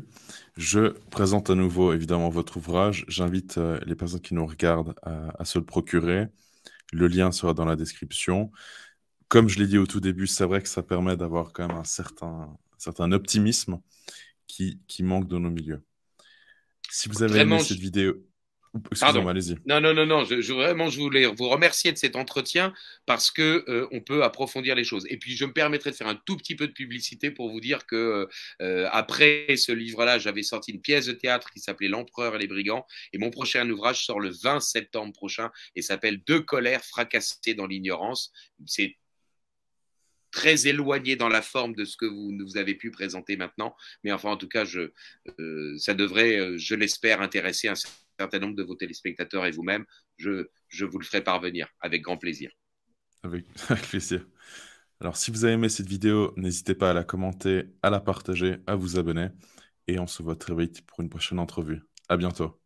Je présente à nouveau évidemment votre ouvrage. J'invite les personnes qui nous regardent à se le procurer. Le lien sera dans la description. Comme je l'ai dit au tout début, c'est vrai que ça permet d'avoir quand même un certain optimisme qui manque dans nos milieux. Si vous avez aimé cette vidéo... Excusez-moi, allez-y. Non. Je voulais vous remercier de cet entretien parce que on peut approfondir les choses. Et puis, je me permettrai de faire un tout petit peu de publicité pour vous dire que après ce livre-là, j'avais sorti une pièce de théâtre qui s'appelait L'Empereur et les Brigands. Et mon prochain ouvrage sort le 20 septembre prochain et s'appelle Deux colères fracassées dans l'ignorance. C'est très éloigné dans la forme de ce que vous avez pu présenter maintenant. Mais enfin, en tout cas, ça devrait, je l'espère, intéresser un certain nombre de vos téléspectateurs et vous-même. Je vous le ferai parvenir avec grand plaisir. Avec plaisir. Alors, si vous avez aimé cette vidéo, n'hésitez pas à la commenter, à la partager, à vous abonner. Et on se voit très vite pour une prochaine entrevue. À bientôt.